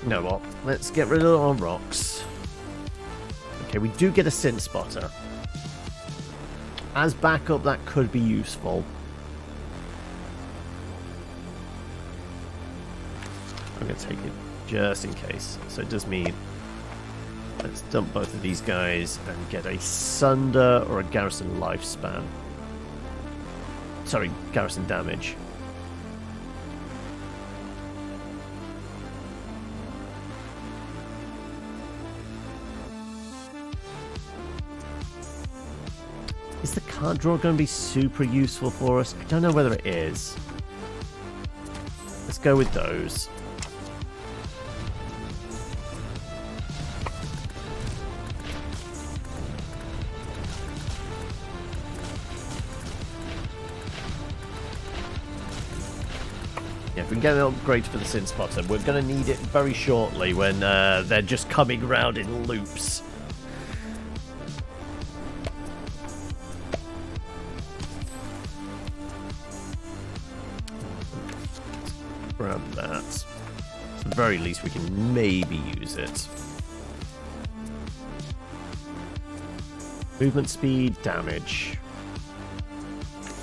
You know what? Let's get rid of our rocks. Okay, we do get a Sin Spotter. As backup, that could be useful. I'm going to take it just in case. So it does mean let's dump both of these guys and get a Sunder or a Garrison lifespan. Sorry, Garrison damage. Is the card draw going to be super useful for us? I don't know whether it is. Let's go with those. Yeah, if we can get an upgrade for the Sin Spotter, we're going to need it very shortly when they're just coming around in loops. Grab that. At the very least, we can maybe use it. Movement speed, damage.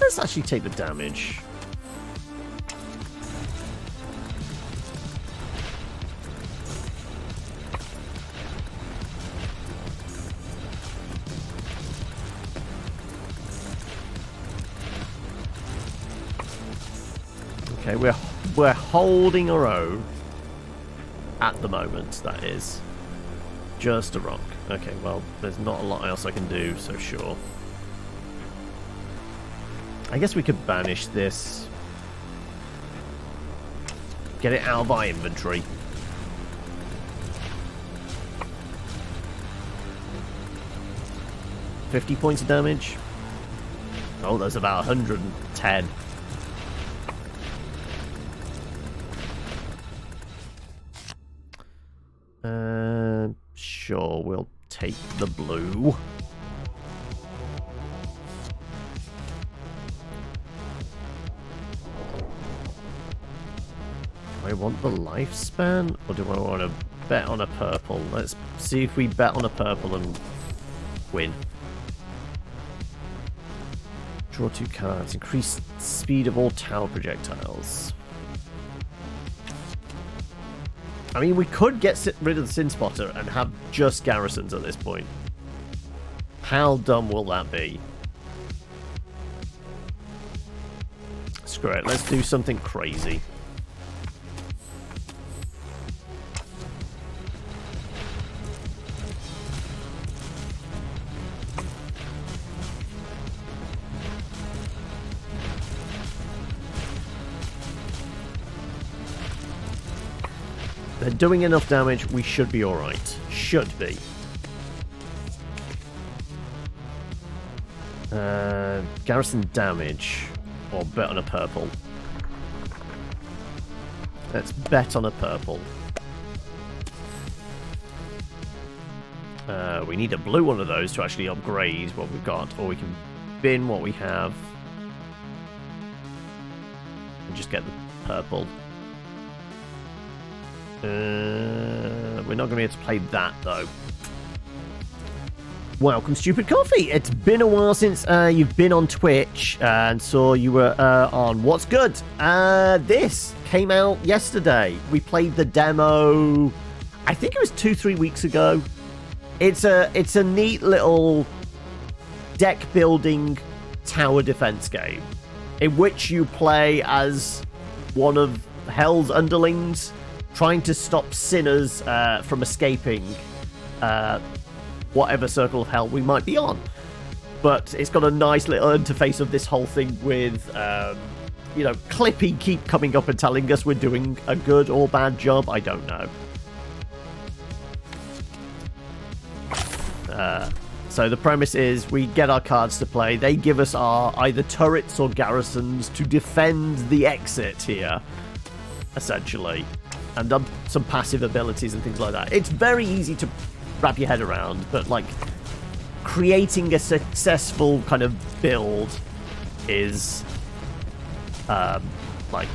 Let's actually take the damage. Okay, we're holding our own at the moment, that is. Just a rock. Okay, well, there's not a lot else I can do, so sure. I guess we could banish this. Get it out of our inventory. $50 points of damage. Oh, that's about 110. Sure, we'll take the blue. Do I want the lifespan, or do I want to bet on a purple? Let's see if we bet on a purple and win. Draw 2 cards. Increase speed of all tower projectiles. I mean, we could get rid of the Sin Spotter and have just garrisons at this point. How dumb will that be? Screw it, let's do something crazy. They're doing enough damage, we should be alright. Should be. Garrison damage. Or bet on a purple. Let's bet on a purple. We need a blue one of those to actually upgrade what we've got. Or we can bin what we have. And just get the purple. We're not going to be able to play that, though. Welcome, Stupid Coffee. It's been a while since you've been on Twitch, and saw you were on What's Good. This came out yesterday. We played the demo, I think it was 2-3 weeks ago. It's a neat little deck building tower defense game in which you play as one of Hell's underlings, trying to stop sinners from escaping whatever circle of hell we might be on. But it's got a nice little interface of this whole thing with, you know, Clippy keep coming up and telling us we're doing a good or bad job. I don't know. So the premise is we get our cards to play. They give us our either turrets or garrisons to defend the exit here, essentially. And some passive abilities and things like that. It's very easy to wrap your head around, but like creating a successful kind of build is like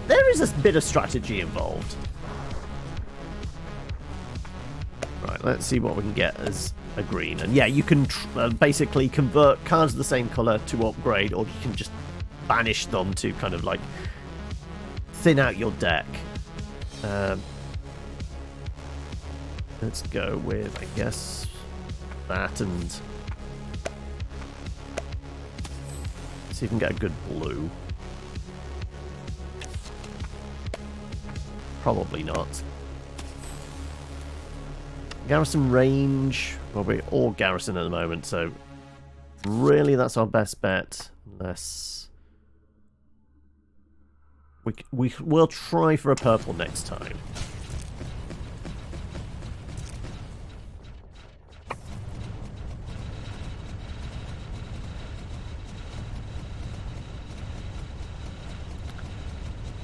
there is a bit of strategy involved. Right, let's see what we can get as a green. And yeah, you can basically convert cards of the same color to upgrade, or you can just banish them to kind of like thin out your deck. Let's go with, I guess, that, and see if we can get a good blue. Probably not. Garrison range. Well, we're all garrison at the moment, so really that's our best bet. Unless we'll try for a purple next time.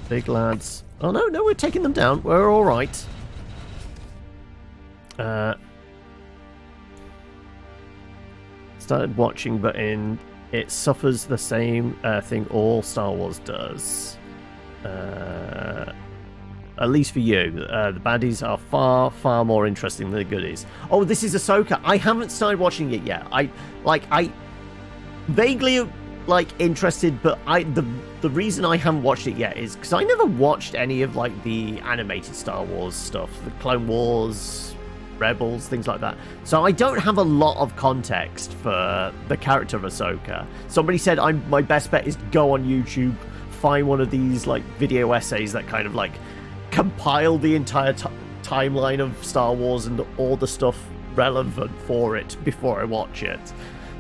Big lads. Oh no, we're taking them down. We're all right. Started watching, but it suffers the same thing all Star Wars does. At least for you, the baddies are far more interesting than the goodies. Oh, this is Ahsoka. I haven't started watching it yet. I vaguely interested, but the reason I haven't watched it yet is because I never watched any of like the animated Star Wars stuff, the Clone Wars, Rebels, things like that. So I don't have a lot of context for the character of Ahsoka. Somebody said my best bet is go on YouTube, find one of these like video essays that kind of like compile the entire timeline of Star Wars and all the stuff relevant for it before I watch it.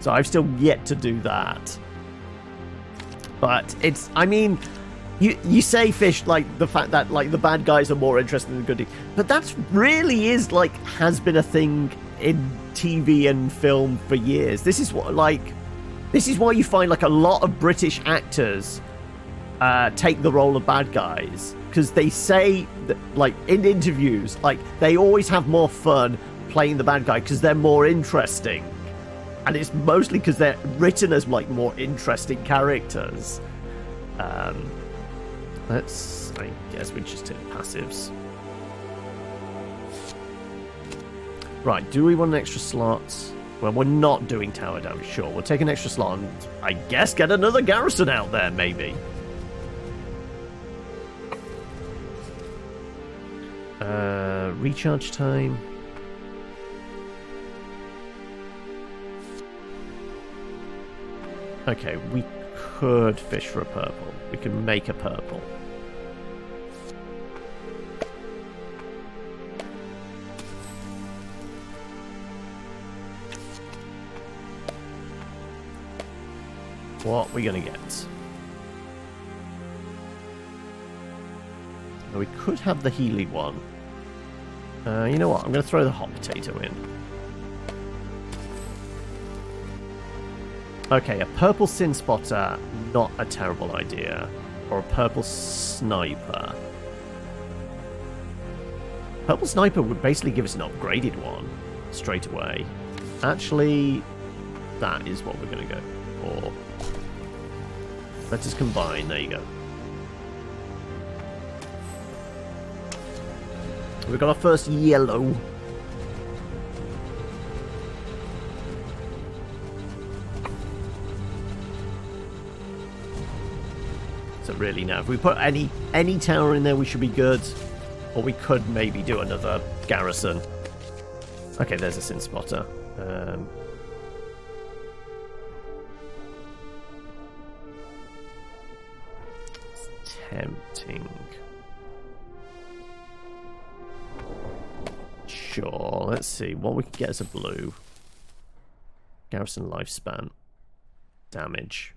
So I've still yet to do that. But it's, I mean, you say, Fish, like the fact that like the bad guys are more interesting than the goodies, but that's really is like has been a thing in TV and film for years. This is why you find like a lot of British actors take the role of bad guys, because they say that, like in interviews, like they always have more fun playing the bad guy because they're more interesting. And it's mostly because they're written as like more interesting characters. I guess we just hit passives. Right, do we want an extra slot? Well, we're not doing tower damage, sure. We'll take an extra slot and I guess get another garrison out there, maybe. Recharge time. Okay, could fish for a purple. We can make a purple. What are we going to get? We could have the Healy one. You know what? I'm going to throw the hot potato in. Okay, a purple sin spotter, not a terrible idea. Or a purple sniper. Purple sniper would basically give us an upgraded one straight away. Actually, that is what we're going to go for. Let us combine. There you go. We've got our first yellow. So really now, if we put any tower in there, we should be good. Or we could maybe do another garrison. Okay, there's a sin spotter. It's tempting. Sure, let's see what we can get as a blue. Garrison lifespan. Damage.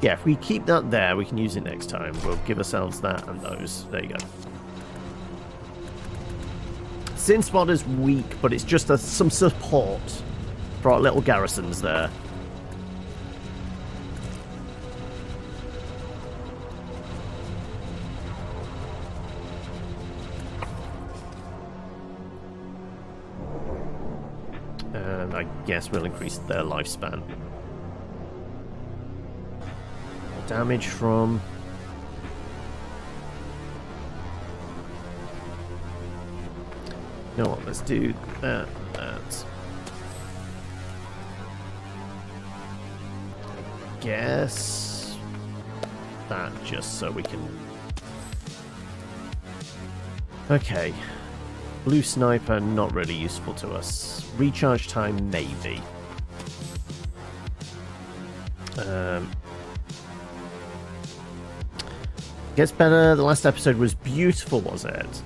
Yeah, if we keep that there, we can use it next time. We'll give ourselves that and those. There you go. Sin Spotter's weak, but it's just some support for our little garrisons there. And I guess we'll increase their lifespan. Damage from... You know what, let's do that. I guess... that just so we can... Okay. Blue sniper, not really useful to us. Recharge time, maybe. Gets better. The last episode was beautiful, was it?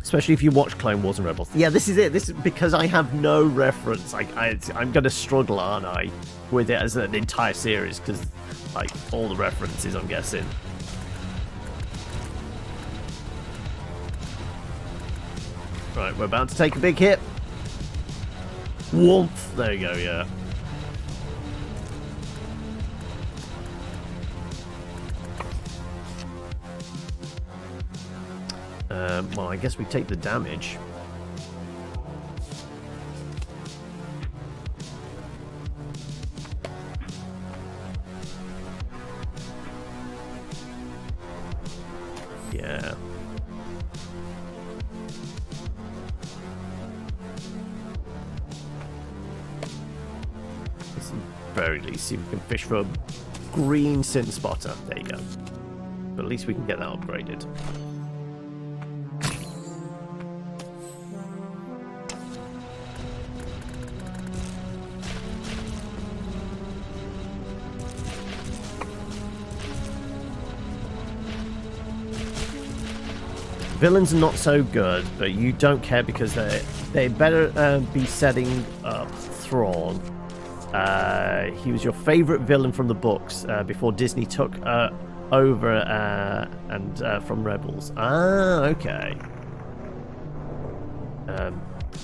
Especially if you watch Clone Wars and Rebels. Yeah, this is it. This is because I have no reference. I'm going to struggle, aren't I, with it as an entire series because, like, all the references, I'm guessing. Right, we're about to take a big hit. Warmth. There you go. Yeah. Well, I guess we take the damage. Yeah. Let's at the very least see if we can fish for a green sin spotter. There you go. But at least we can get that upgraded. Villains are not so good, but you don't care because they better be setting up Thrawn. He was your favorite villain from the books before Disney took over and from Rebels. Ah, okay.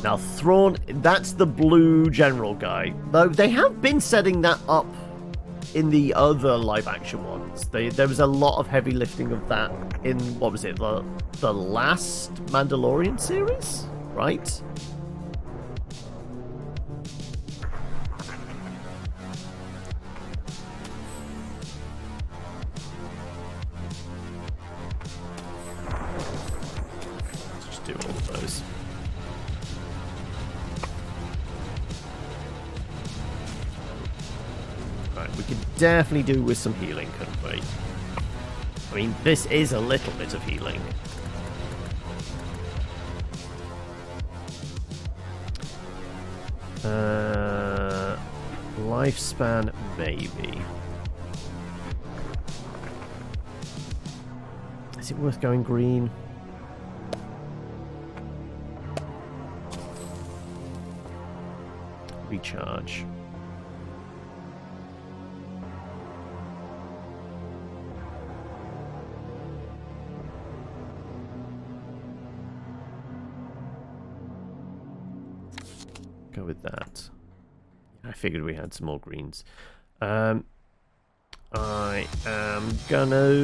Now Thrawn, that's the blue general guy. Though they have been setting that up in the other live-action ones. There was a lot of heavy lifting of that in, what was it, the last Mandalorian series, right? Let's just do all of those. Right, we could definitely do with some healing, couldn't we? I mean, this is a little bit of healing. Lifespan, maybe. Is it worth going green? Recharge. Go with that. I figured we had some more greens. I am gonna...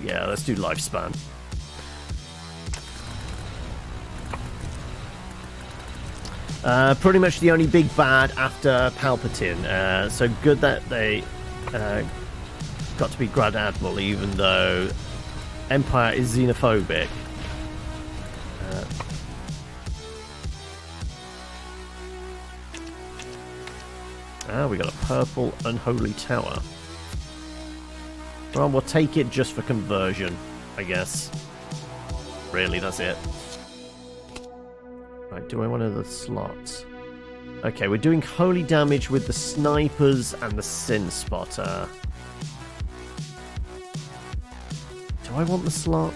yeah, let's do lifespan. Pretty much the only big bad after Palpatine. So good that they got to be Grand Admiral, even though Empire is xenophobic. We got a purple unholy tower. Well, we'll take it just for conversion, I guess. Really, that's it. Right, do I want another slot? Okay, we're doing holy damage with the snipers and the sin spotter. Do I want the slot?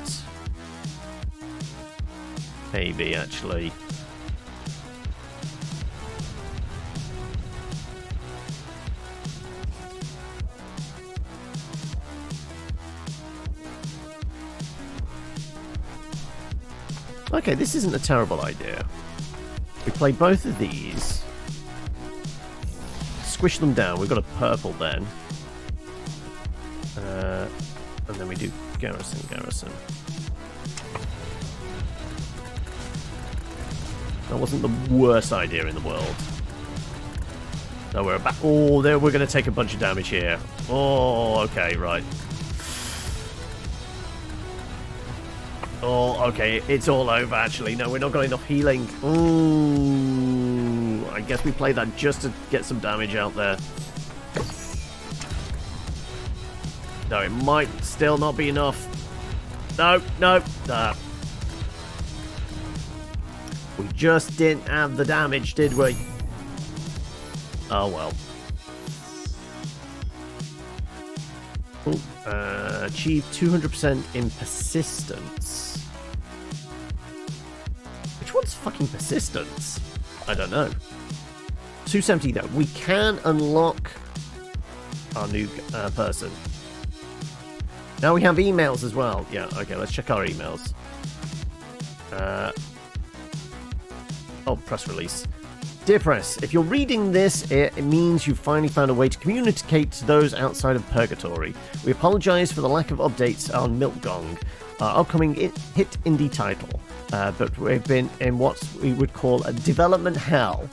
Maybe, actually. Okay, this isn't a terrible idea. We play both of these. Squish them down. We've got a purple then. And then we do garrison. That wasn't the worst idea in the world. No, we're about... oh, there we're going to take a bunch of damage here. Oh, okay, right. Oh, okay, it's all over, actually. No, we're not got enough healing. Ooh, I guess we play that just to get some damage out there. No, it might still not be enough. No. We just didn't have the damage, did we? Oh, well. Ooh, achieve 200% in persistence. Which one's fucking persistence? I don't know. 270 though. We can unlock our new person. Now we have emails as well. Yeah, okay, let's check our emails. Press release. Dear Press, if you're reading this, it means you've finally found a way to communicate to those outside of Purgatory. We apologise for the lack of updates on Milkgong, our upcoming hit indie title, but we've been in what we would call a development hell.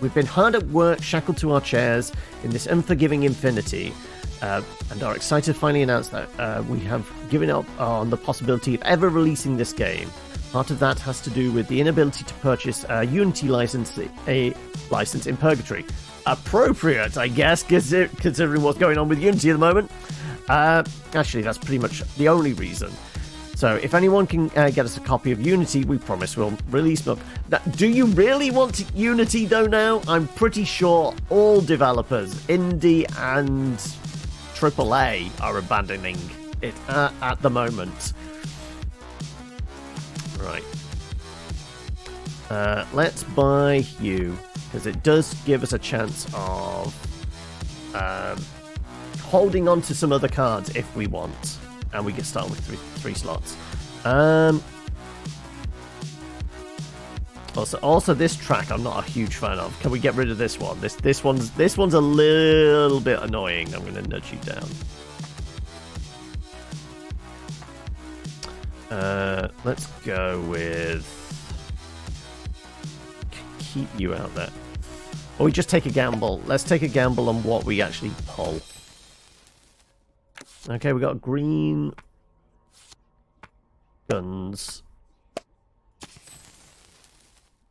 We've been hard at work, shackled to our chairs in this unforgiving infinity, and are excited to finally announce that we have given up on the possibility of ever releasing this game. Part of that has to do with the inability to purchase a Unity license, in Purgatory. Appropriate, I guess, considering what's going on with Unity at the moment. Actually, that's pretty much the only reason. So, if anyone can get us a copy of Unity, we promise we'll release Milk. Now, do you really want Unity, though, now? I'm pretty sure all developers, indie and AAA, are abandoning it at the moment. Right. Let's buy you, because it does give us a chance of holding on to some other cards if we want. And we can start with three slots. Also, this track I'm not a huge fan of. Can we get rid of this one? This one's a little bit annoying. I'm going to nudge you down. Let's go with... keep you out there. Or we just take a gamble. Let's take a gamble on what we actually pull. Okay, we got green guns.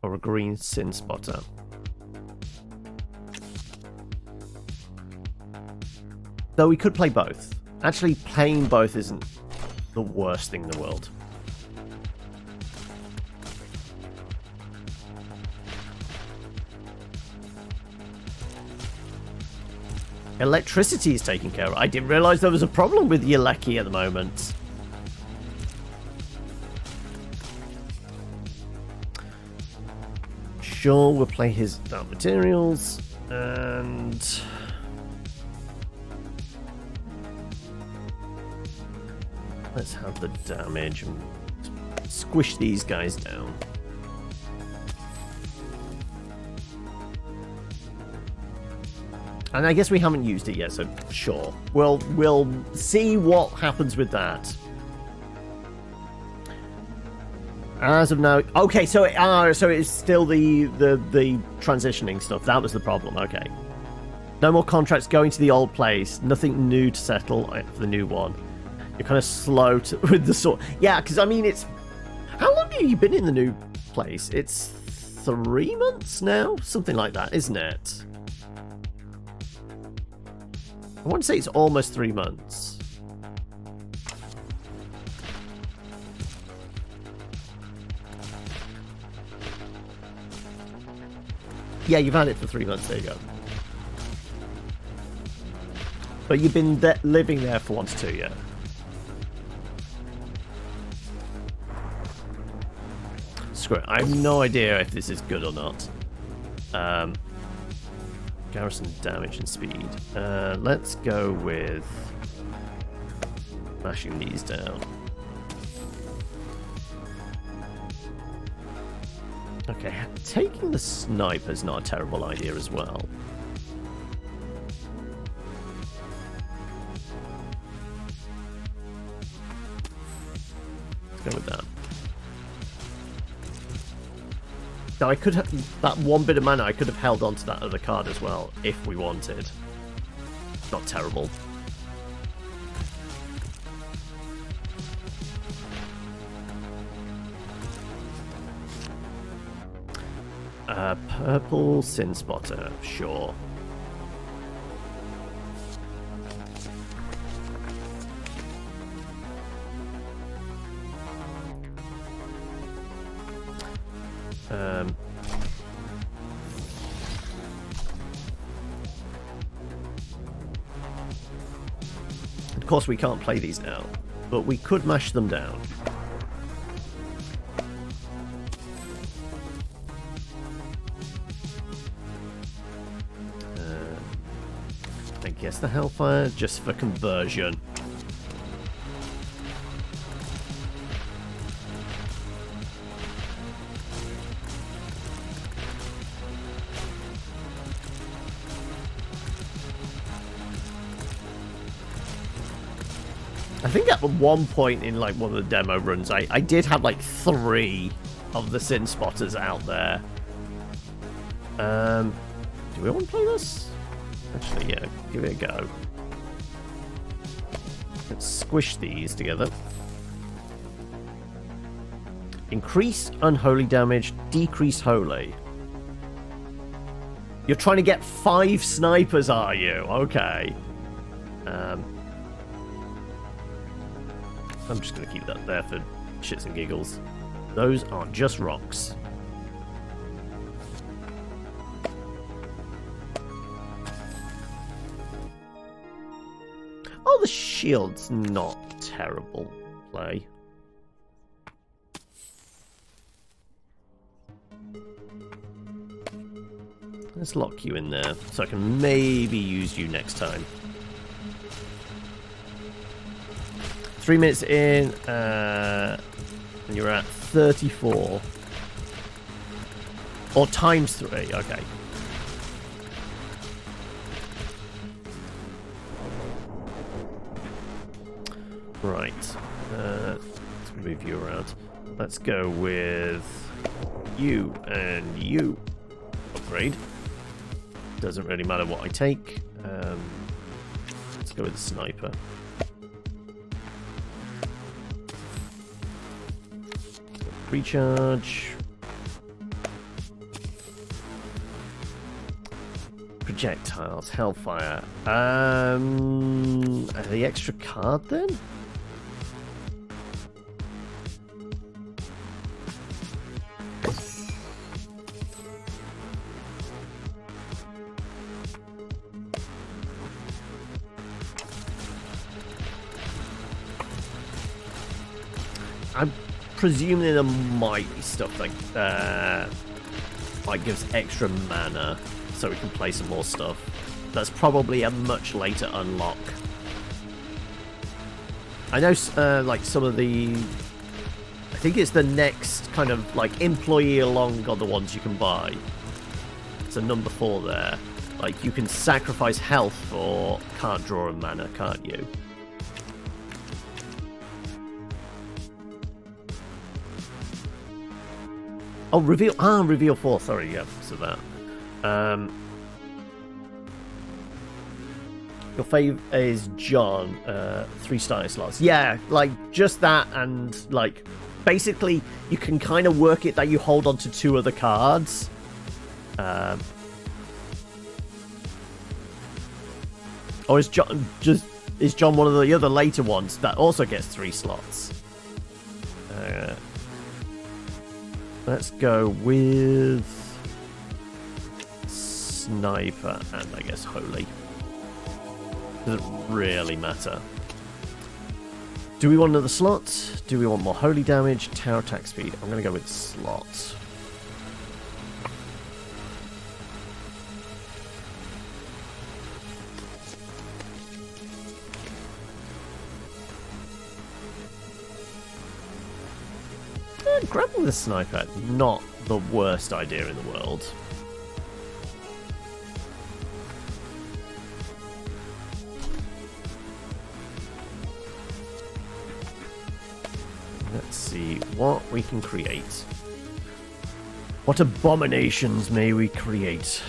Or a green sin spotter. Though we could play both. Actually, playing both isn't the worst thing in the world. Electricity is taken care of. I didn't realise there was a problem with Yeleki at the moment. Sure, we'll play his dark materials and let's have the damage and squish these guys down. And I guess we haven't used it yet, so sure. We'll see what happens with that. As of now, okay. So it's still the transitioning stuff. That was the problem. Okay. No more contracts going to the old place. Nothing new to settle for the new one. You're kind of slow with the sort. Yeah, because I mean, it's how long have you been in the new place? It's 3 months now, something like that, isn't it? I want to say it's almost 3 months. Yeah, you've had it for 3 months. There you go. But you've been living there for 1 to 2, yeah. Screw it. I have no idea if this is good or not. Garrison damage and speed. Let's go with mashing these down. Okay, taking the sniper is not a terrible idea as well. Let's go with that. Now I could have that 1 bit of mana. I could have held on to that other card as well if we wanted. Not terrible. Purple Sin Spotter, sure. Of course, we can't play these now, but we could mash them down. I guess the Hellfire just for conversion. I think at one point in like one of the demo runs, I did have like 3 of the Sin Spotters out there. Do we want to play this? Actually, yeah, give it a go. Let's squish these together. Increase unholy damage, decrease holy. You're trying to get 5 snipers, are you? Okay. I'm just going to keep that there for shits and giggles. Those are just rocks. Oh, the shield's not terrible play. Let's lock you in there so I can maybe use you next time. 3 minutes in, and you're at 34. Or times 3, okay. Right, let's move you around. Let's go with you and you. Upgrade. Doesn't really matter what I take. Let's go with the sniper. Recharge. Projectiles, Hellfire. The extra card then? I'm presuming there might be stuff like gives extra mana, so we can play some more stuff. That's probably a much later unlock. I know, like some of the, I think it's the next kind of like employee along are the ones you can buy. So number 4 there. Like you can sacrifice health for can't draw a mana, can't you? Oh, reveal 4. Sorry, yeah, so that. Your fave is John, 3 starting slots. Yeah, like just that, and like basically you can kind of work it that you hold on to 2 other cards. Or is John one of the other later ones that also gets 3 slots? Let's go with Sniper and I guess Holy. Doesn't really matter. Do we want another slot? Do we want more Holy damage? Tower attack speed? I'm going to go with slot. Grabbing the sniper, not the worst idea in the world. Let's see what we can create. What abominations may we create?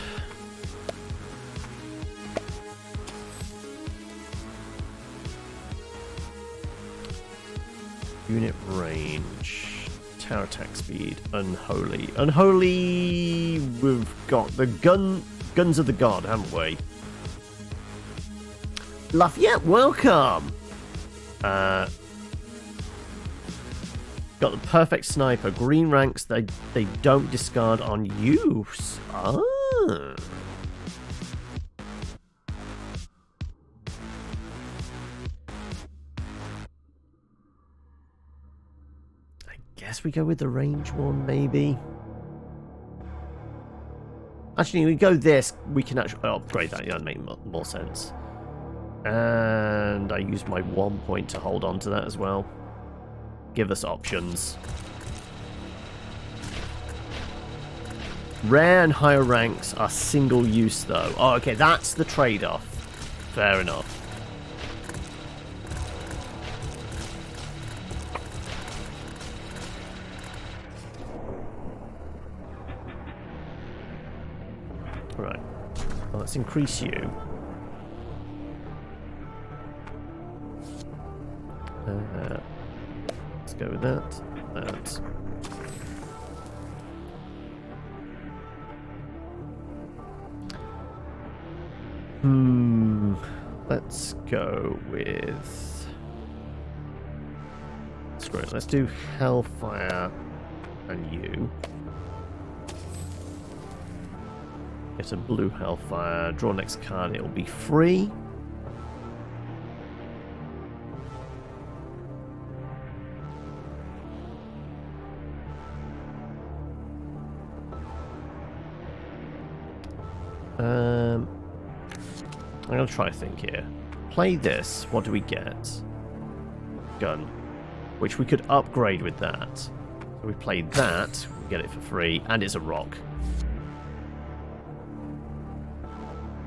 Unit range. Tower attack speed. Unholy. Unholy. We've got the guns of the god, haven't we? Lafayette, welcome. Got the perfect sniper. Green ranks. They don't discard on use. Ah. Guess we go with the range one, maybe. Actually, we go this. We can actually upgrade that. Yeah, that'd make more sense. And I use my 1 point to hold on to that as well. Give us options. Rare and higher ranks are single use, though. Oh, okay, that's the trade-off. Fair enough. Right. Well, let's increase you. Let's go with that. That. Let's go with... Screw it. Let's do Hellfire and you. Get a blue Hellfire. Draw next card. It'll be free. I'm going to try a thing here. Play this. What do we get? Gun. Which we could upgrade with that. So we play that. We get it for free. And it's a rock.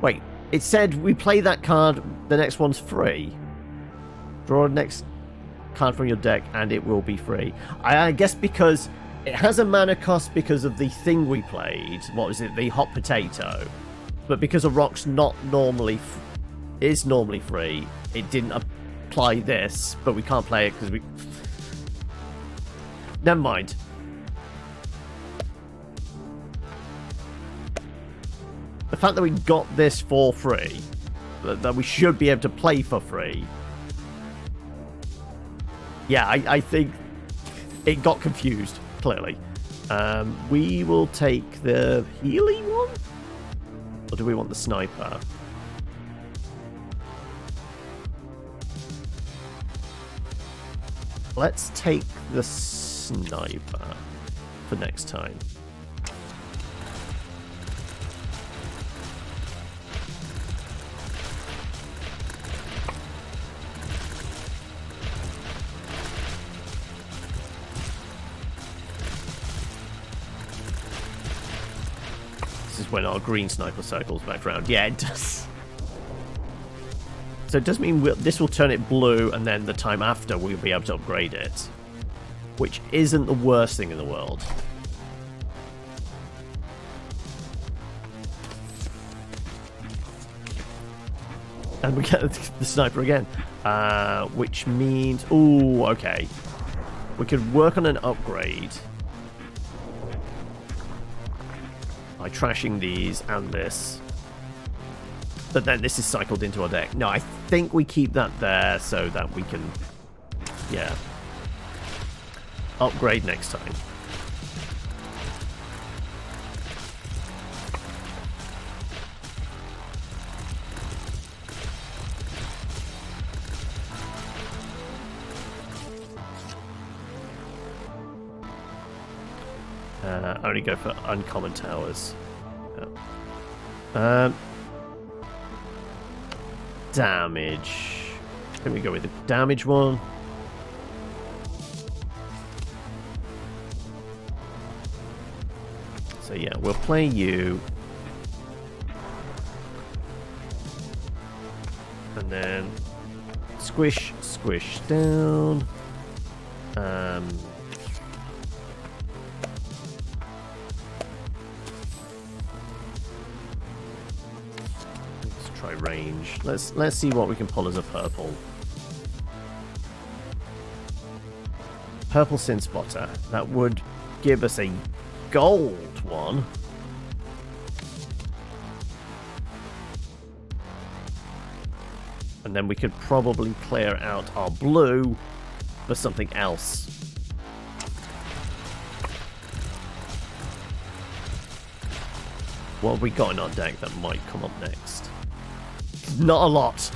Wait. It said we play that card. The next one's free. Draw the next card from your deck and it will be free. I guess because it has a mana cost because of the thing we played. What was it? The hot potato. But because a rock's not normally is normally free, it didn't apply this, but we can't play it because we... Never mind. The fact that we got this for free, that we should be able to play for free. Yeah, I think it got confused, clearly. We will take the Healy one? Or do we want the sniper? Let's take the sniper for next time. This is when our green sniper circles back around. Yeah, it does. So it does mean this will turn it blue, and then the time after we'll be able to upgrade it. Which isn't the worst thing in the world. And we get the sniper again. Which means... Ooh, okay. We could work on an upgrade. By trashing these and this. But then this is cycled into our deck. No, I think we keep that there so that we can... Yeah. Upgrade next time. Only go for uncommon towers. Yeah. Damage. Can we go with the damage one? So yeah, we'll play you. And then squish, squish down. Let's try range. Let's see what we can pull as a purple. Purple Sin Spotter. That would give us a gold one. And then we could probably clear out our blue for something else. What have we got in our deck that might come up next? Not a lot.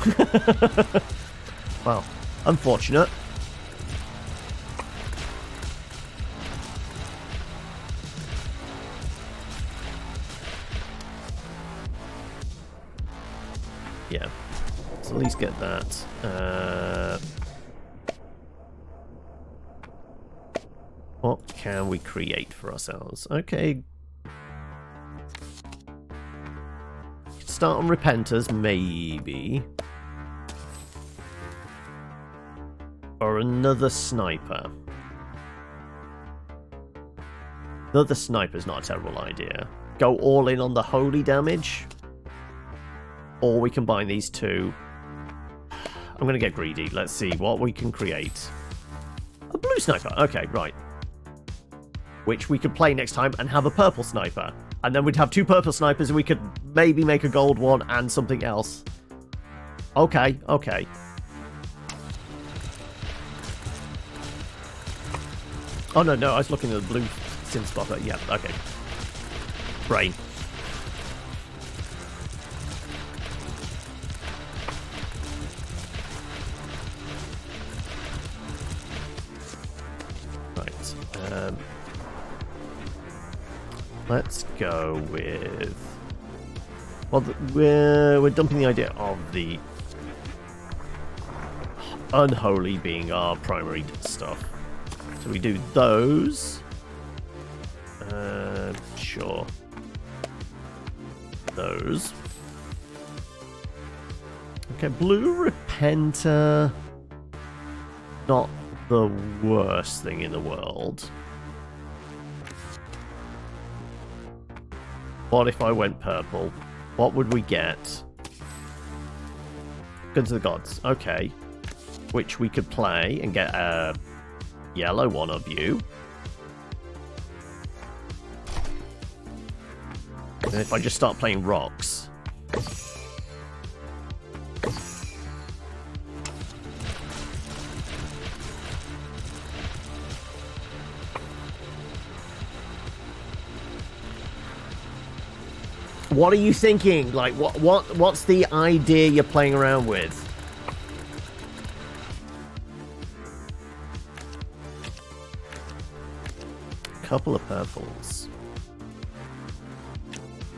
Well, unfortunate. Yeah. Let's at least get that. What can we create for ourselves? Okay. Start on Repenters, maybe. Or another sniper. Another sniper's not a terrible idea. Go all in on the holy damage. Or we combine these two. I'm going to get greedy. Let's see what we can create. A blue sniper. Okay, right. Which we could play next time and have a purple sniper. And then we'd have two purple snipers and we could maybe make a gold one and something else. Okay, okay. Oh, no, I was looking at the blue Sin Spotter. Yeah, okay. Brain. Right. Let's go with... Well, we're dumping the idea of the unholy being our primary stuff. So we do those. Sure. Those. Okay, blue Repenter. Not the worst thing in the world. What if I went purple? What would we get? Guns of the Gods. Okay. Which we could play and get a yellow one of you. And if I just start playing rocks. What are you thinking? Like, what's the idea you're playing around with? couple of purples.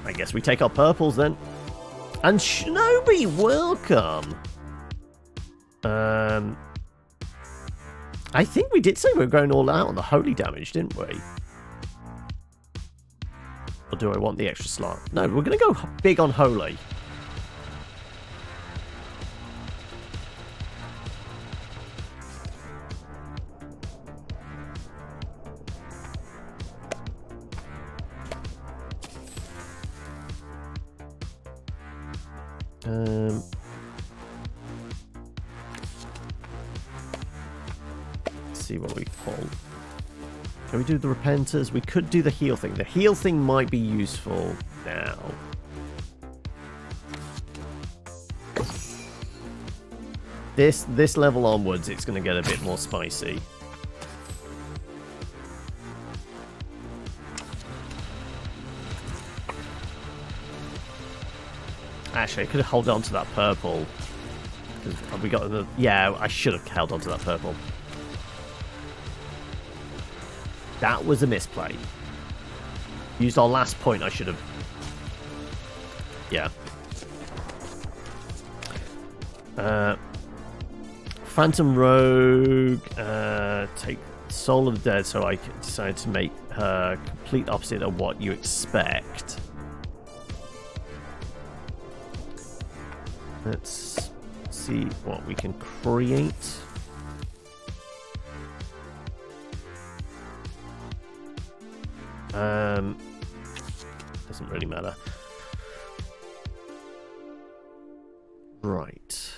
I guess we take our purples then. And Shinobi, welcome! I think we did say we were going all out on the holy damage, didn't we? Or do I want the extra slot? No, we're going to go big on holy. See what we pull. Can we do the repenters? We could do the heal thing. The heal thing might be useful now. This level onwards, it's going to get a bit more spicy. Actually, I could have held on to that purple. Have we got the? Yeah, I should have held on to that purple. That was a misplay. Used our last point, I should have... Yeah. Phantom Rogue. Take Soul of the Dead, so I decided to make her complete opposite of what you expect. Let's see what we can create. Doesn't really matter. Right.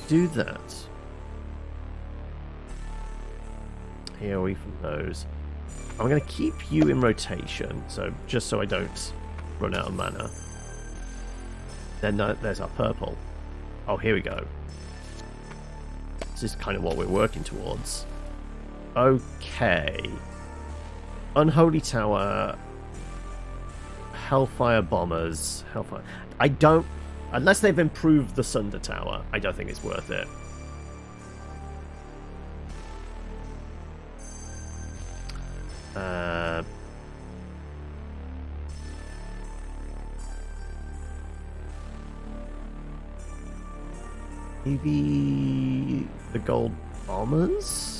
Do that. Here we from those. I'm going to keep you in rotation, so just so I don't run out of mana. Then there's our purple. Oh, here we go. This is kind of what we're working towards. Okay. Unholy Tower. Hellfire Bombers. Hellfire. I don't... Unless they've improved the Sunder Tower, I don't think it's worth it. Maybe the gold bombers?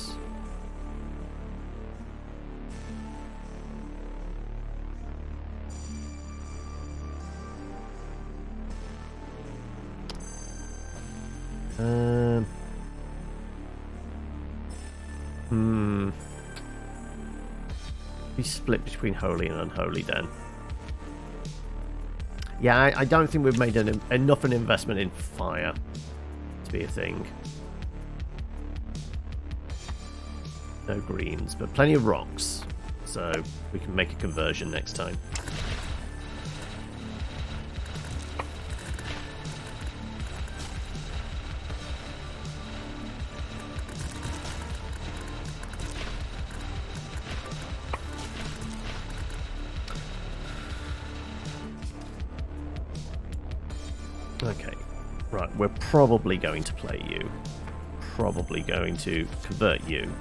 We split between holy and unholy then. Yeah, I don't think we've made enough an investment in fire to be a thing. No greens, but plenty of rocks, so we can make a conversion next time. Okay, right, we're probably going to play you. Probably going to convert you.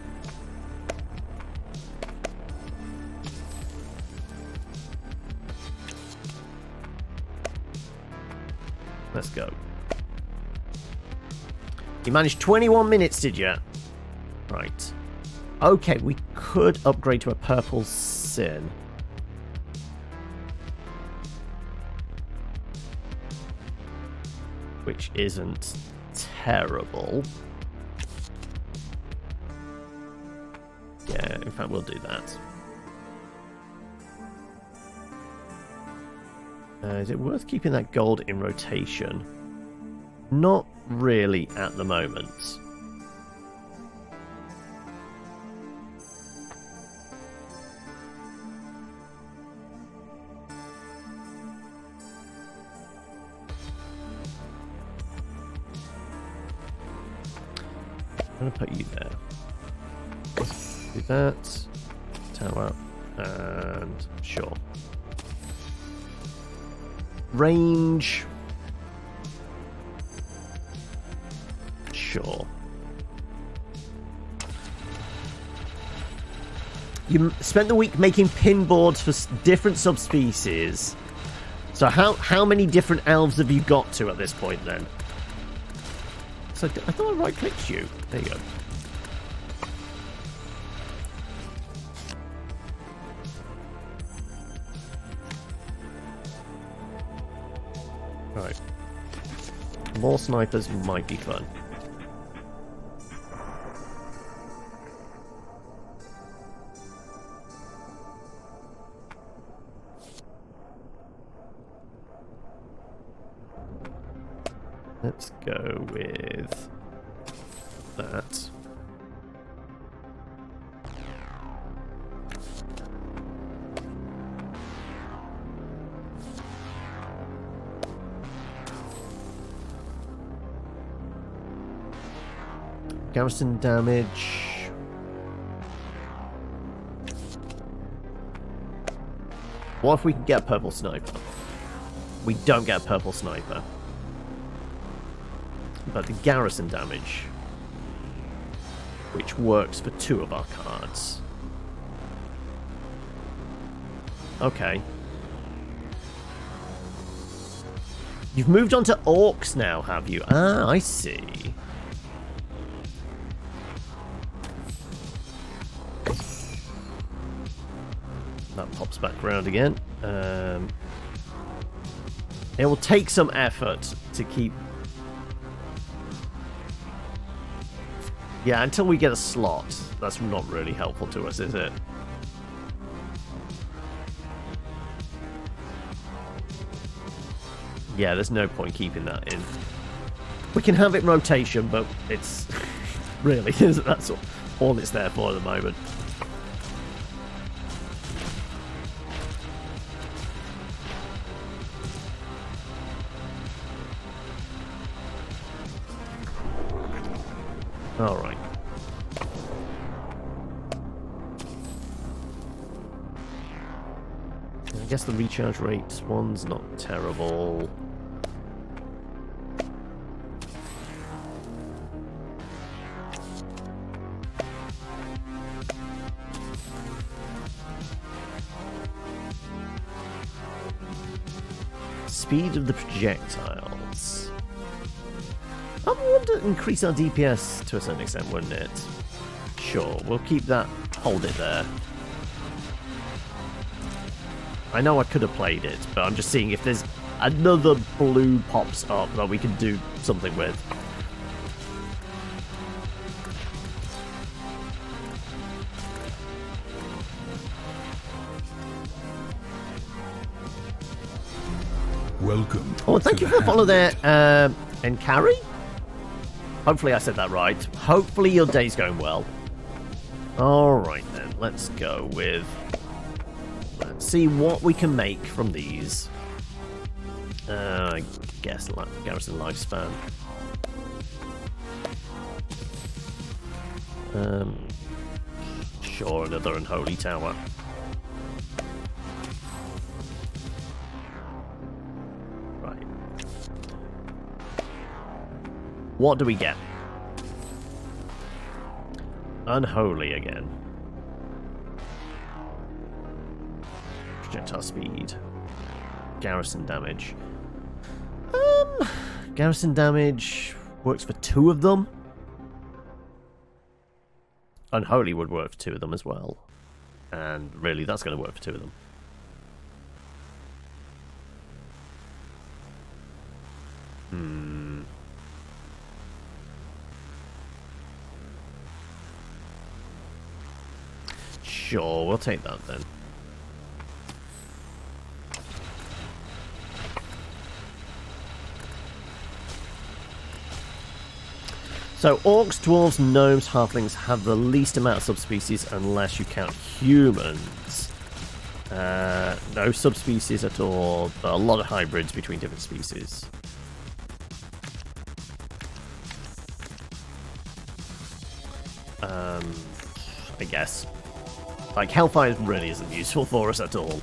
Let's go. You managed 21 minutes, did you? Right. Okay, we could upgrade to a purple sin. Which isn't terrible. Yeah, in fact, we'll do that. Is it worth keeping that gold in rotation? Not really at the moment. I'm going to put you there. Do that. Tower. And sure. Range. Sure. You spent the week making pin boards for different subspecies. So how many different elves have you got to at this point then? So I thought I right-clicked you. There you go. Right. More snipers might be fun. Let's go with that. Garrison damage. What if we can get a purple sniper? We don't get a purple sniper. But the garrison damage, which works for 2 of our cards. Okay. You've moved on to orcs now, have you? Ah, I see. That pops back around again. It will take some effort to keep... Yeah, until we get a slot. That's not really helpful to us, is it? Yeah, there's no point keeping that in. We can have it rotation, but it's... really, that's all it's there for at the moment. Alright. I guess the recharge rate one's not terrible. Speed of the projectiles. I want to increase our DPS to a certain extent, wouldn't it? Sure, we'll keep that, hold it there. I know I could have played it, but I'm just seeing if there's another blue pops up that we can do something with.
Welcome.
Oh, thank you for the follow there, and Carrie? Hopefully I said that right. Hopefully your day's going well. Alright then, let's go with... Let's see what we can make from these. I guess garrison lifespan. Sure, another unholy tower. Right. What do we get? Unholy again. Projectile speed. Garrison damage. Garrison damage works for 2 of them. Unholy would work for 2 of them as well. And really, that's going to work for 2 of them. Sure, we'll take that then. So, orcs, dwarves, gnomes, halflings have the least amount of subspecies unless you count humans. No subspecies at all, but a lot of hybrids between different species. I guess. Like, Hellfire really isn't useful for us at all.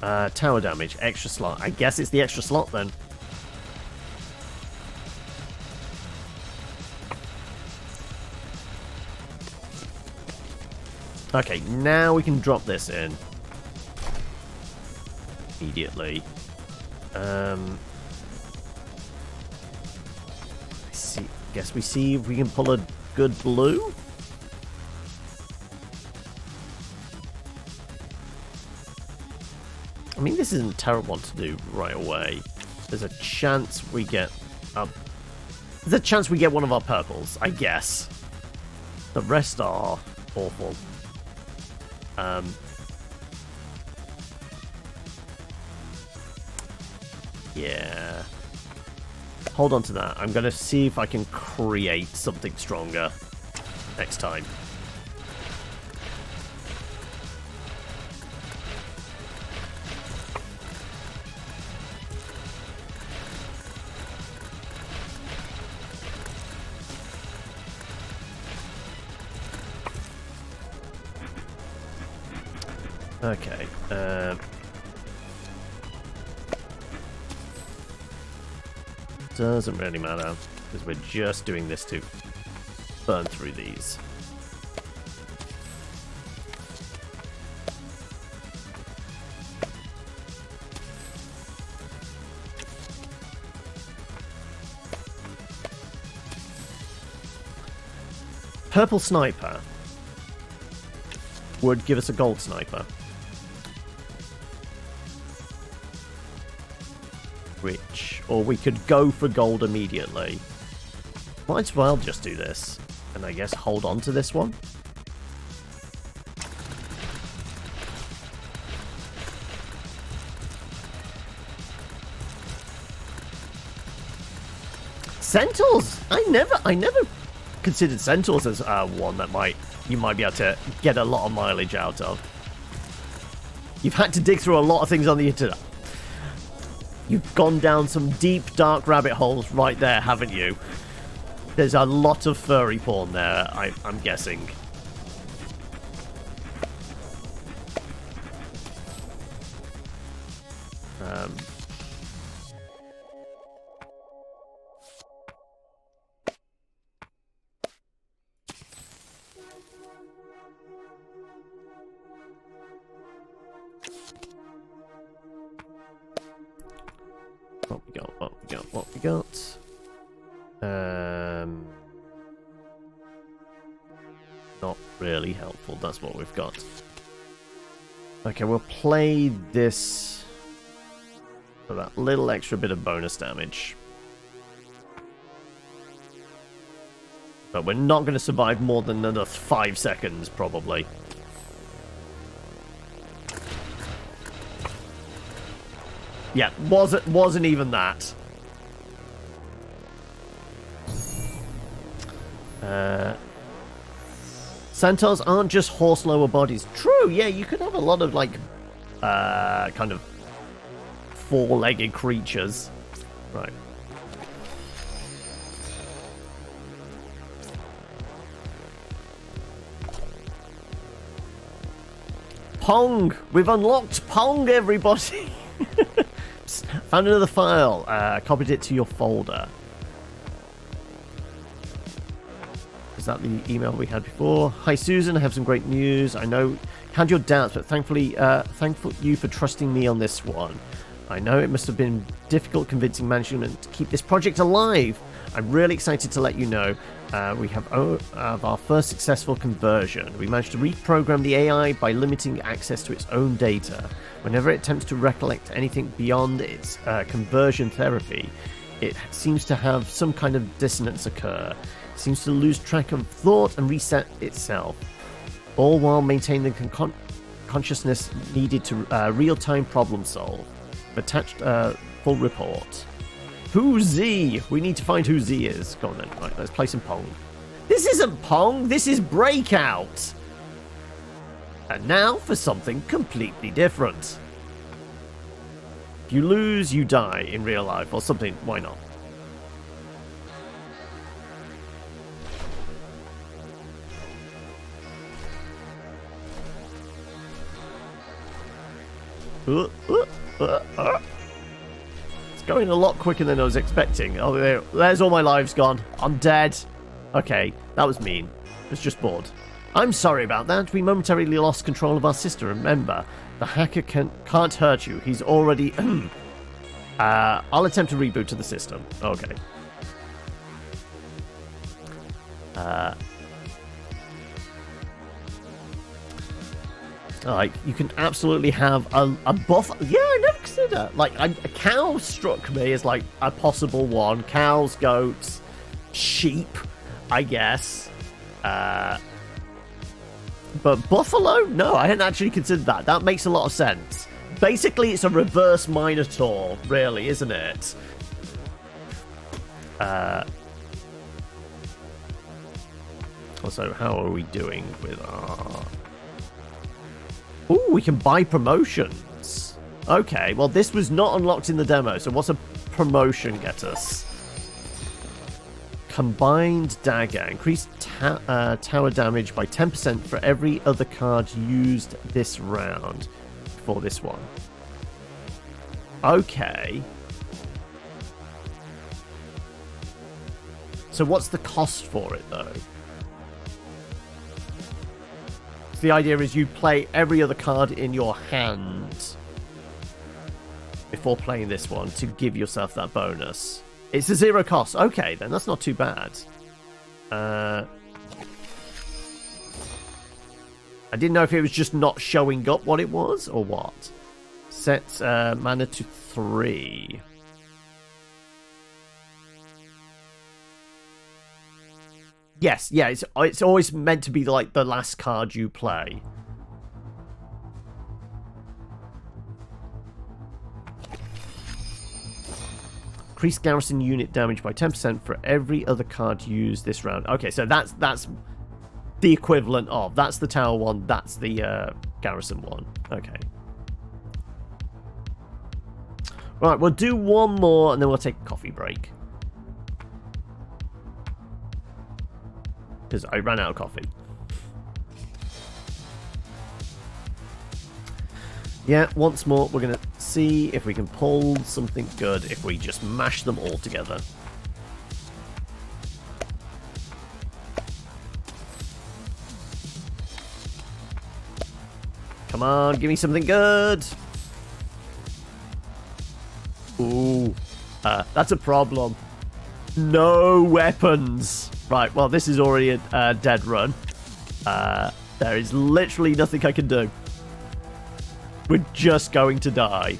Tower damage, extra slot. I guess it's the extra slot then. Okay, now we can drop this in. Immediately. Guess we see if we can pull a good blue. I mean, this isn't a terrible one to do right away. There's a chance we get one of our purples, I guess. The rest are awful. Yeah. Hold on to that. I'm going to see if I can create something stronger next time. Okay. Doesn't really matter, because we're just doing this to burn through these. Purple sniper would give us a gold sniper. Or we could go for gold immediately. Might as well just do this. And I guess hold on to this one. Centaurs! I never considered Centaurs as one that you might be able to get a lot of mileage out of. You've had to dig through a lot of things on the internet. You've gone down some deep, dark rabbit holes right there, haven't you? There's a lot of furry porn there, I'm guessing. What we got. Not really helpful, that's what we've got. Okay, we'll play this for that little extra bit of bonus damage. But we're not going to survive more than another 5 seconds, probably. Yeah, wasn't even that. Centaurs aren't just horse lower bodies. True, yeah, you could have a lot of, like, kind of four-legged creatures. Right. Pong! We've unlocked Pong, everybody! Found another file. Copied it to your folder. Is that the email we had before? Hi Susan, I have some great news. I know you had your doubts, but thankfully, thankful you for trusting me on this one. I know it must have been difficult convincing management to keep this project alive. I'm really excited to let you know we have our first successful conversion. We managed to reprogram the AI by limiting access to its own data. Whenever it attempts to recollect anything beyond its conversion therapy, it seems to have some kind of dissonance occur. It seems to lose track of thought and reset itself, all while maintaining the consciousness needed to real-time problem solve. Attached full report. Who's Z? We need to find who Z is. Go on then. Right, let's play some Pong. This isn't Pong, this is Breakout! And now for something completely different. If you lose, you die in real life, or something. Why not? It's going a lot quicker than I was expecting. Oh, there's all my lives gone. I'm dead. Okay, that was mean. I was just bored. I'm sorry about that. We momentarily lost control of our system. Remember, the hacker can't hurt you. He's already... I'll attempt to reboot to the system. Okay. Like, you can absolutely have a buff. Yeah, I never consider. Like, a cow struck me as, like, a possible one. Cows, goats, sheep, I guess. But buffalo? No, I hadn't actually considered that. That makes a lot of sense. Basically, it's a reverse Minotaur, really, isn't it? Also, how are we doing with our... Ooh, we can buy promotions. Okay, well, this was not unlocked in the demo, so what's a promotion get us? Combined dagger. Increased tower damage by 10% for every other card used this round. For this one. Okay. So what's the cost for it, though? So the idea is you play every other card in your hand before playing this one to give yourself that bonus. It's a 0 cost. Okay, then that's not too bad. I didn't know if it was just not showing up what it was or what. Set mana to 3. Yes, yeah, it's always meant to be like the last card you play. Increase garrison unit damage by 10% for every other card used this round. Okay, so that's the equivalent of. That's the tower one, that's the garrison one. Okay. Right, we'll do one more and then we'll take a coffee break. Because I ran out of coffee. Yeah, once more, we're going to see if we can pull something good if we just mash them all together. Come on, give me something good. Ooh, that's a problem. No weapons. Right, well, this is already a dead run. There is literally nothing I can do. We're just going to die.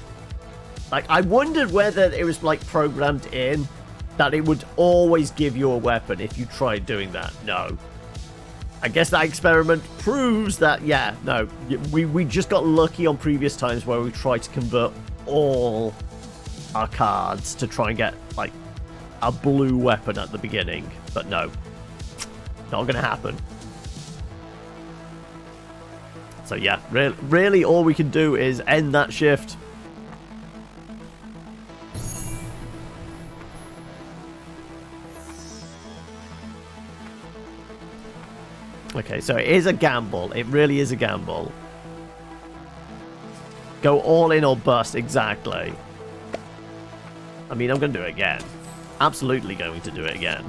Like, I wondered whether it was, like, programmed in that it would always give you a weapon if you tried doing that. No. I guess that experiment proves that, yeah, no. We just got lucky on previous times where we tried to convert all our cards to try and get, like, a blue weapon at the beginning. But no. Not gonna happen. So yeah, really all we can do is end that shift. Okay, so it is a gamble. It really is a gamble. Go all in or bust, exactly. I mean, I'm going to do it again. Absolutely going to do it again.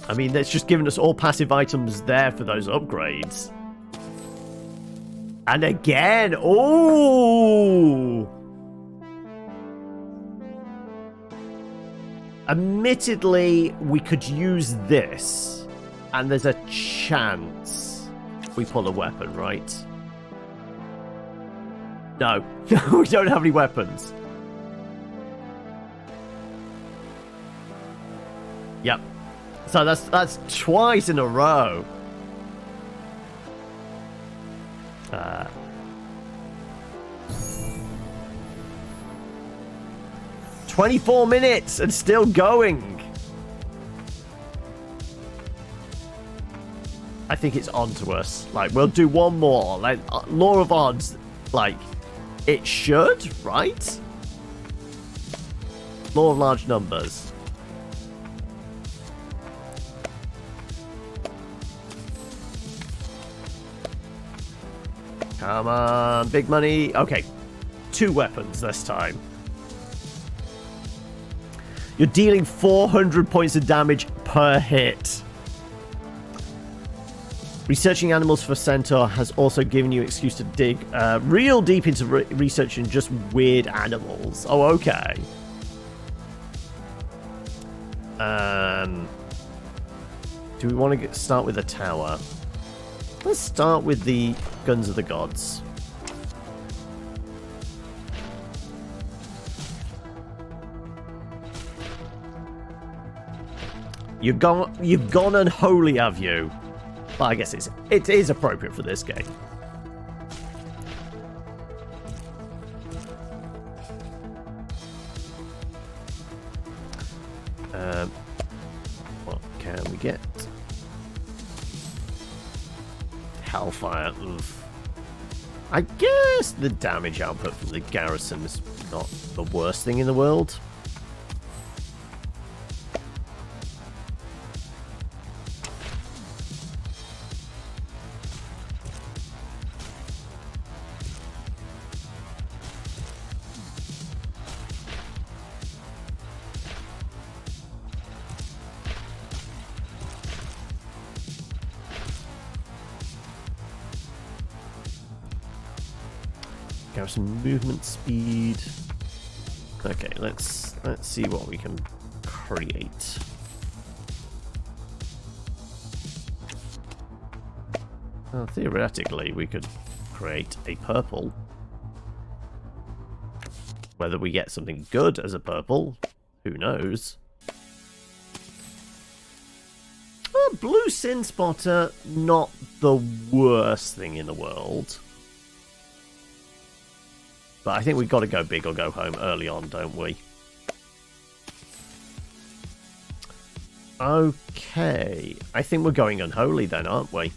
I mean, it's just given us all passive items there for those upgrades. And again, oh! Admittedly, we could use this, and there's a chance we pull a weapon, right? No, we don't have any weapons. Yep. So that's twice in a row. 24 minutes and still going. I think it's on to us. Like, we'll do one more. Like, law of odds. Like, it should, right? Law of large numbers. Come on, big money. Okay, 2 weapons this time. You're dealing 400 points of damage per hit. Researching animals for Centaur has also given you excuse to dig real deep into researching just weird animals. Oh, okay. Do we want to start with a tower? Let's start with the Guns of the Gods. You've gone unholy, have you? Well, I guess it is appropriate for this game. What can we get? Hellfire. Oof. I guess the damage output from the garrison is not the worst thing in the world. Garrison movement speed. Okay, let's see what we can create. Well, theoretically, we could create a purple. Whether we get something good as a purple, who knows? Blue Sin Spotter, not the worst thing in the world. But I think we've got to go big or go home early on, don't we? Okay. I think we're going unholy then, aren't we?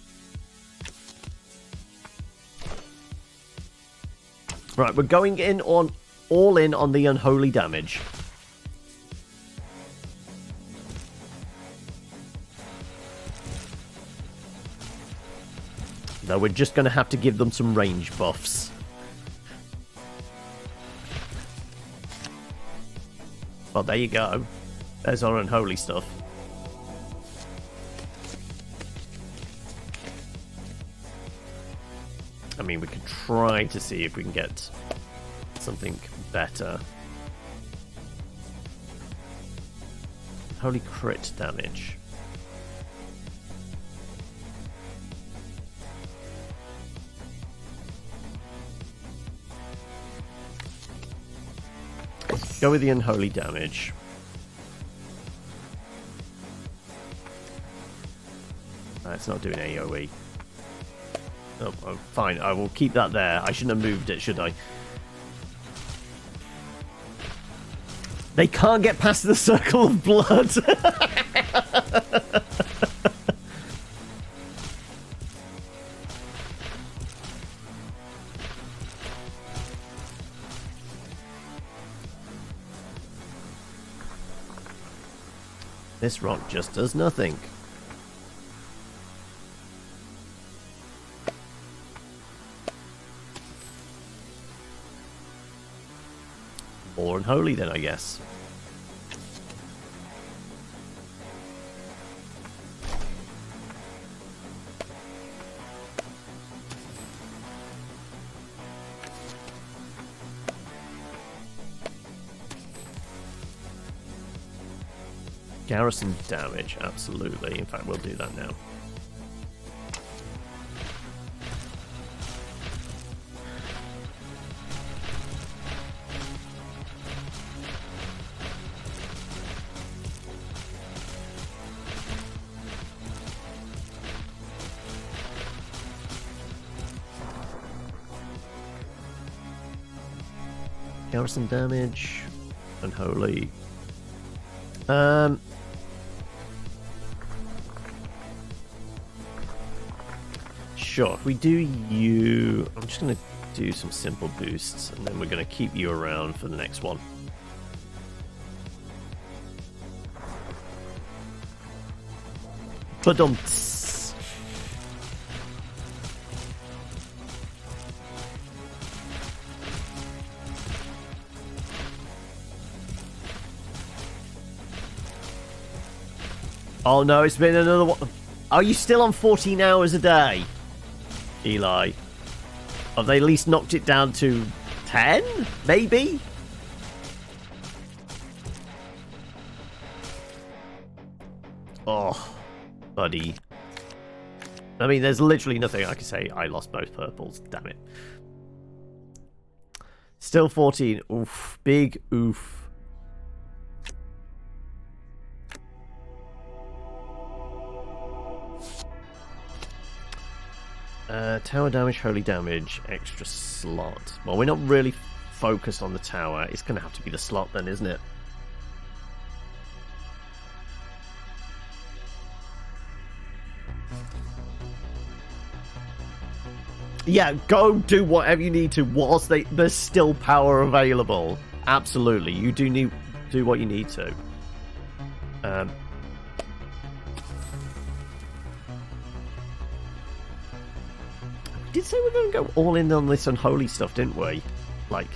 Right, we're going in on all in on the unholy damage. Though we're just going to have to give them some range buffs. Well, there you go. There's our unholy stuff. I mean, we could try to see if we can get something better. Holy crit damage. Go with the unholy damage. It's not doing AoE. Oh, fine. I will keep that there. I shouldn't have moved it, should I? They can't get past the circle of blood. This rock just does nothing. More unholy then, I guess. Garrison damage, absolutely. In fact, we'll do that now. Garrison damage, unholy. Sure, if we do you... I'm just going to do some simple boosts, and then we're going to keep you around for the next one. Ba-dum-ts. Oh no, it's been another one. Are you still on 14 hours a day, Eli? Have they at least knocked it down to 10? Maybe? Oh, buddy. I mean, there's literally nothing I can say. I lost both purples. Damn it. Still 14. Oof. Big oof. Tower damage, holy damage, extra slot. Well, we're not really focused on the tower. It's going to have to be the slot then, isn't it? Yeah, go do whatever you need to whilst there's still power available. Absolutely, you do what you need to. We did say we're going to go all in on this unholy stuff, didn't we? Like,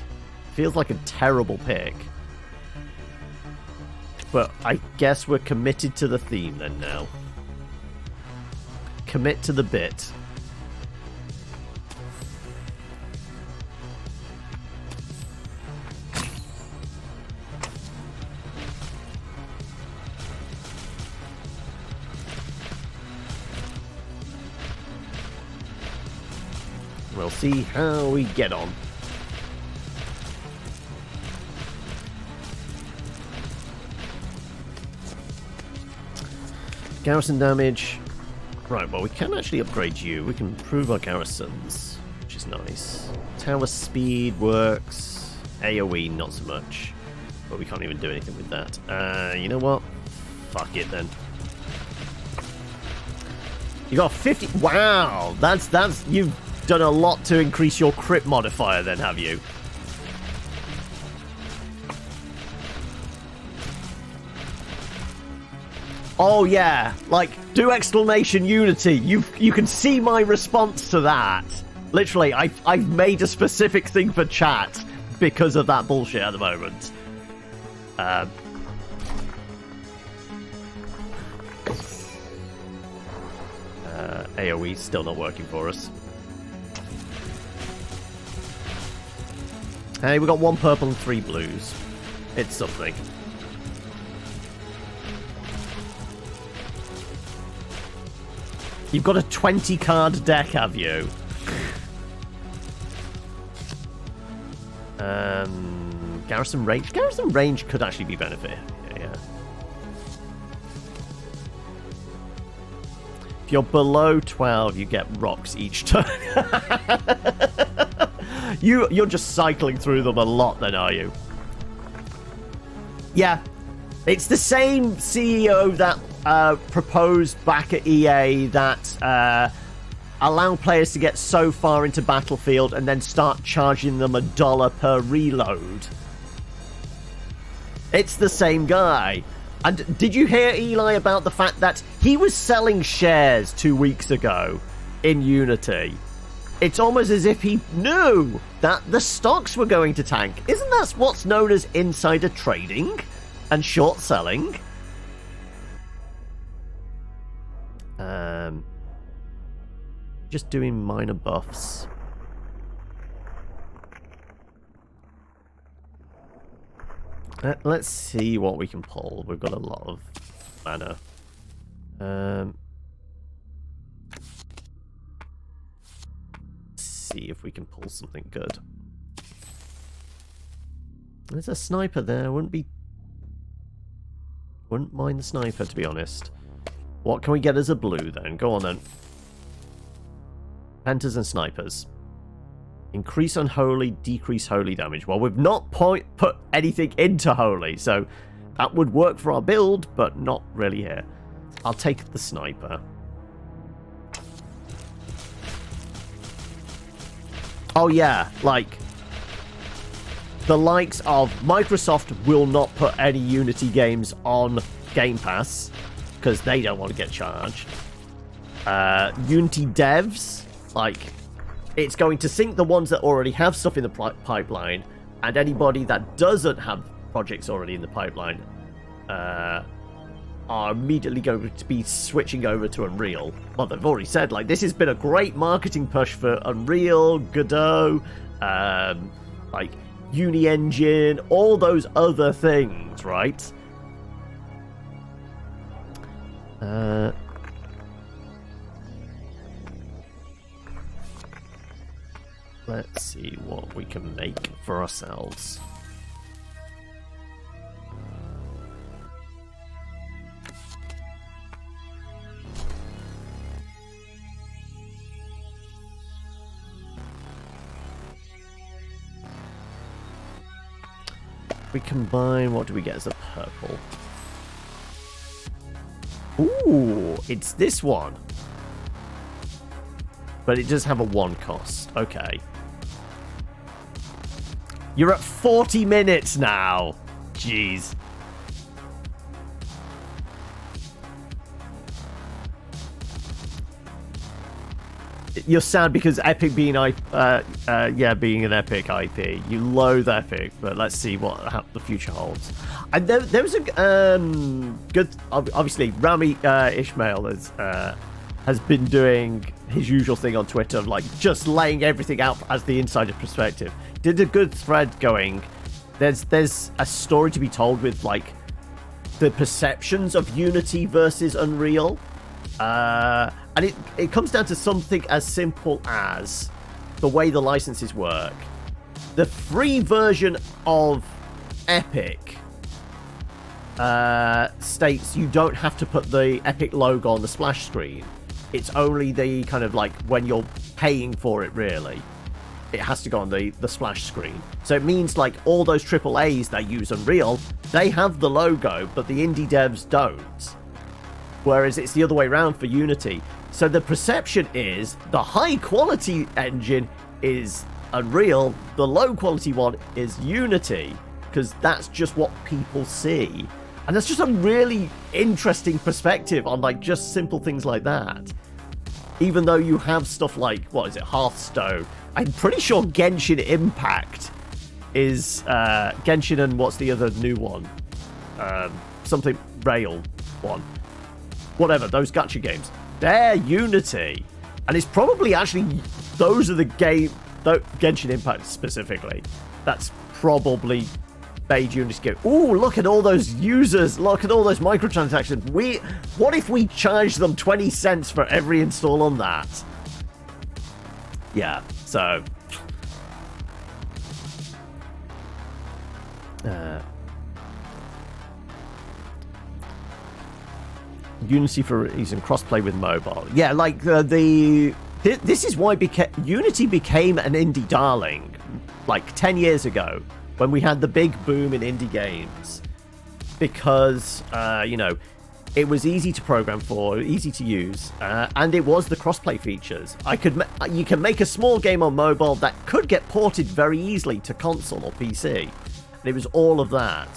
feels like a terrible pick. But I guess we're committed to the theme then now. Commit to the bit. We'll see how we get on. Garrison damage. Right, well, we can actually upgrade you. We can improve our garrisons, which is nice. Tower speed works. AoE, not so much. But we can't even do anything with that. You know what? Fuck it, then. You got 50... Wow! That's... You've done a lot to increase your crit modifier then, have you? Oh yeah, like, do exclamation unity. You can see my response to that. Literally, I've made a specific thing for chat because of that bullshit at the moment. AoE still not working for us. Hey, we got 1 purple and 3 blues. It's something. You've got a 20 card deck, have you? Garrison range. Garrison range could actually be benefit. Yeah. If you're below 12, you get rocks each turn. You're just cycling through them a lot then, are you? Yeah. It's the same CEO that proposed back at EA that allow players to get so far into Battlefield and then start charging them $1 per reload. It's the same guy. And did you hear, Eli, about the fact that he was selling shares 2 weeks ago in Unity? It's almost as if he knew that the stocks were going to tank. Isn't that what's known as insider trading and short selling? Just doing minor buffs. Let's see what we can pull. We've got a lot of mana. See if we can pull something good. There's a sniper there. Wouldn't mind the sniper, to be honest. What can we get as a blue then? Go on then. Pentas and snipers. Increase unholy, decrease holy damage. Well, we've not put anything into holy, so that would work for our build, but not really here. I'll take the sniper. Oh yeah, like, the likes of Microsoft will not put any Unity games on Game Pass because they don't want to get charged. Unity devs, like, it's going to sink the ones that already have stuff in the pipeline, and anybody that doesn't have projects already in the pipeline are are immediately going to be switching over to Unreal. Well, they've already said, like, this has been a great marketing push for Unreal, Godot, like, Uni Engine, all those other things, right? Let's see what we can make for ourselves. We combine, what do we get as a purple? Ooh, it's this one. But it does have a 1 cost. Okay. You're at 40 minutes now. Jeez. You're sad because Epic being being an Epic IP. You loathe Epic, but let's see what the future holds. And there was a good. Obviously, Rami Ishmael has been doing his usual thing on Twitter of like just laying everything out as the insider perspective. Did a good thread going. There's a story to be told with like the perceptions of Unity versus Unreal. And it comes down to something as simple as the way the licenses work. The free version of Epic states you don't have to put the Epic logo on the splash screen. It's only the kind of like when you're paying for it, really. It has to go on the splash screen. So it means like all those AAAs that use Unreal, they have the logo, but the indie devs don't. Whereas it's the other way around for Unity. So the perception is the high quality engine is Unreal, the low quality one is Unity, because that's just what people see. And that's just a really interesting perspective on like just simple things like that. Even though you have stuff like, what is it, Hearthstone. I'm pretty sure Genshin Impact is Genshin, and what's the other new one? Something Rail one. Whatever, those gacha games. They're Unity. And it's probably actually, those are the Genshin Impact specifically, that's probably made Unity go, ooh, look at all those users, look at all those microtransactions. What if we charge them 20 cents for every install on that? Yeah, so... Unity for reason, crossplay with mobile. Yeah, like this is why Unity became an indie darling like 10 years ago when we had the big boom in indie games, because you know, it was easy to program for, easy to use, and it was the crossplay features. You can make a small game on mobile that could get ported very easily to console or PC, and it was all of that.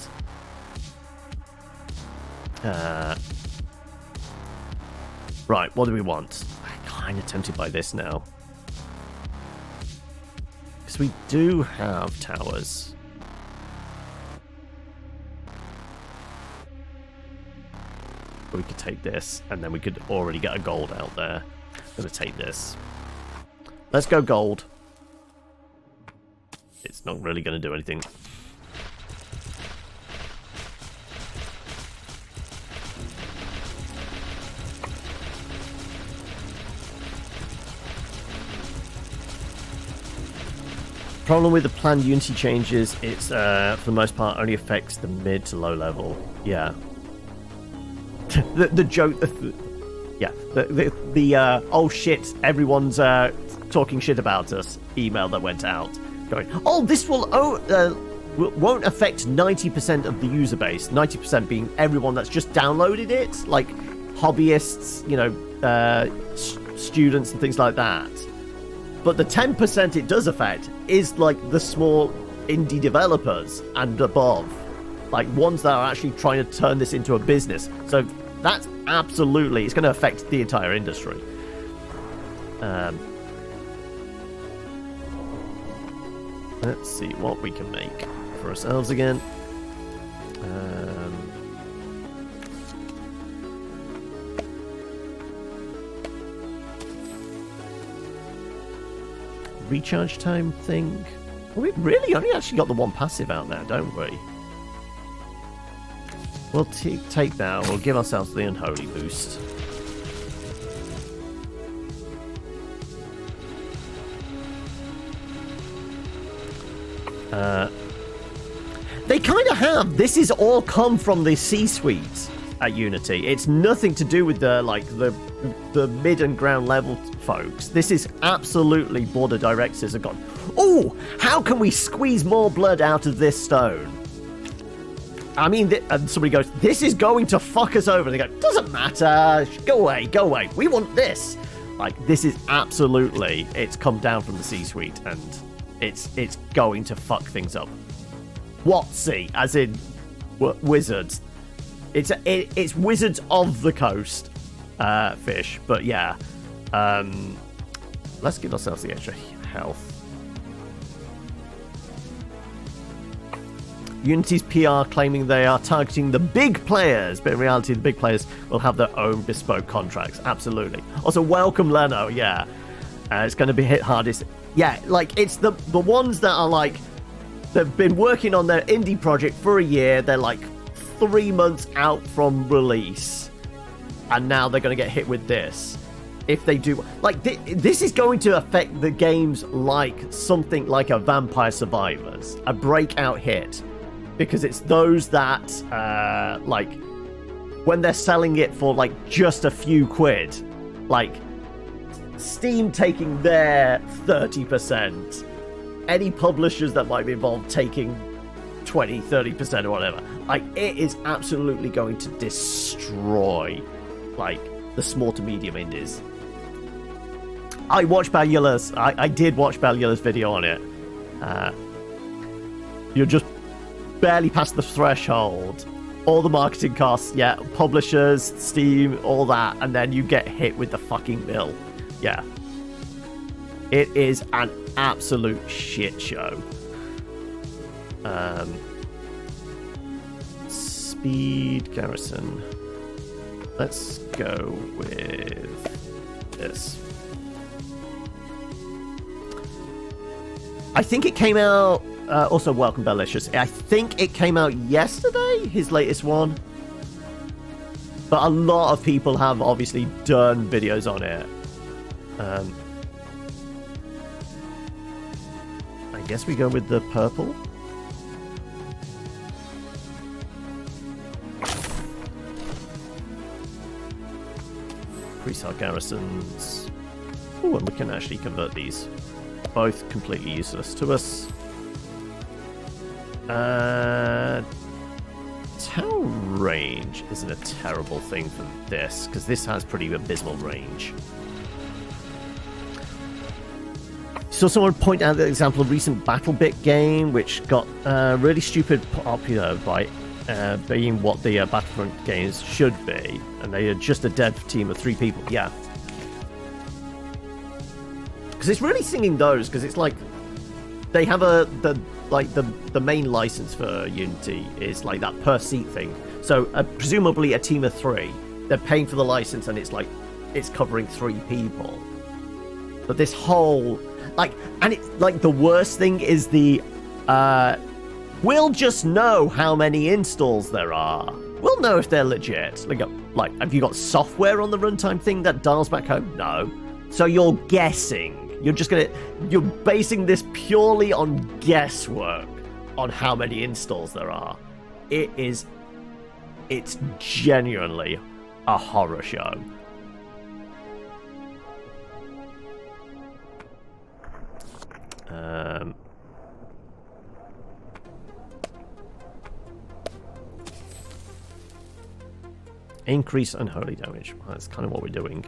Right, what do we want? I'm kind of tempted by this now. Because we do have towers. We could take this, and then we could already get a gold out there. I'm going to take this. Let's go gold. It's not really going to do anything. Problem with the planned Unity changes, it's for the most part only affects the mid to low level. Yeah. the joke, yeah. The oh shit, everyone's talking shit about us email that went out, going, oh, this will won't affect 90% of the user base. 90% being everyone that's just downloaded it, like hobbyists, you know, students and things like that. But the 10% it does affect is like the small indie developers and above, like ones that are actually trying to turn this into a business. So that's absolutely, it's going to affect the entire industry. Let's see what we can make for ourselves again. recharge time thing. We really only actually got the one passive out there, don't we? We'll take that. We'll give ourselves the unholy boost. They kind of have. This is all come from the C-suite at Unity. It's nothing to do with the mid and ground level folks. This is absolutely board of directors have gone, oh, how can we squeeze more blood out of this stone? I mean, and somebody goes, this is going to fuck us over. And they go, doesn't matter. Go away, go away. We want this. Like, this is absolutely, it's come down from the C-suite, and it's going to fuck things up. What C? As in wizards. It's Wizards of the Coast fish. But yeah. Let's give ourselves the extra health. Unity's PR claiming they are targeting the big players, but in reality the big players will have their own bespoke contracts. Absolutely. Also, welcome Leno. Yeah. It's going to be hit hardest. Yeah, like, it's the ones that are like, they've been working on their indie project for a year. They're like 3 months out from release, and now they're going to get hit with this. If they do, like, this is going to affect the games like something like a Vampire Survivors, a breakout hit, because it's those that, like, when they're selling it for like just a few quid, like Steam taking their 30%. Any publishers that might be involved taking 20-30% or whatever. Like, it is absolutely going to destroy, like, the small to medium indies. I watched Balula's. I did watch Balula's video on it. You're just barely past the threshold. All the marketing costs, yeah, publishers, Steam, all that, and then you get hit with the fucking bill. Yeah. It is an absolute shit show. Speed Garrison. Let's go with this. I think it came out. Also, welcome, Belicious. I think it came out yesterday, his latest one. But a lot of people have obviously done videos on it. I guess we go with the purple. Increase our garrisons. Oh, and we can actually convert these. Both completely useless to us. Town range isn't a terrible thing for this, because this has pretty abysmal range. So someone point out the example of recent BattleBit game, which got really stupid popular by being what the Battlefront games should be, and they are just a dev team of 3 people. Yeah, because it's really singing those, because it's like they have the main license for Unity is like that per seat thing. So presumably a team of 3, they're paying for the license, and it's like it's covering 3 people. But this whole and it's like the worst thing is the we'll just know how many installs there are. We'll know if they're legit. Like, have you got software on the runtime thing that dials back home? No. So you're guessing. You're basing this purely on guesswork on how many installs there are. It's genuinely a horror show. Increase unholy damage. Well, that's kind of what we're doing.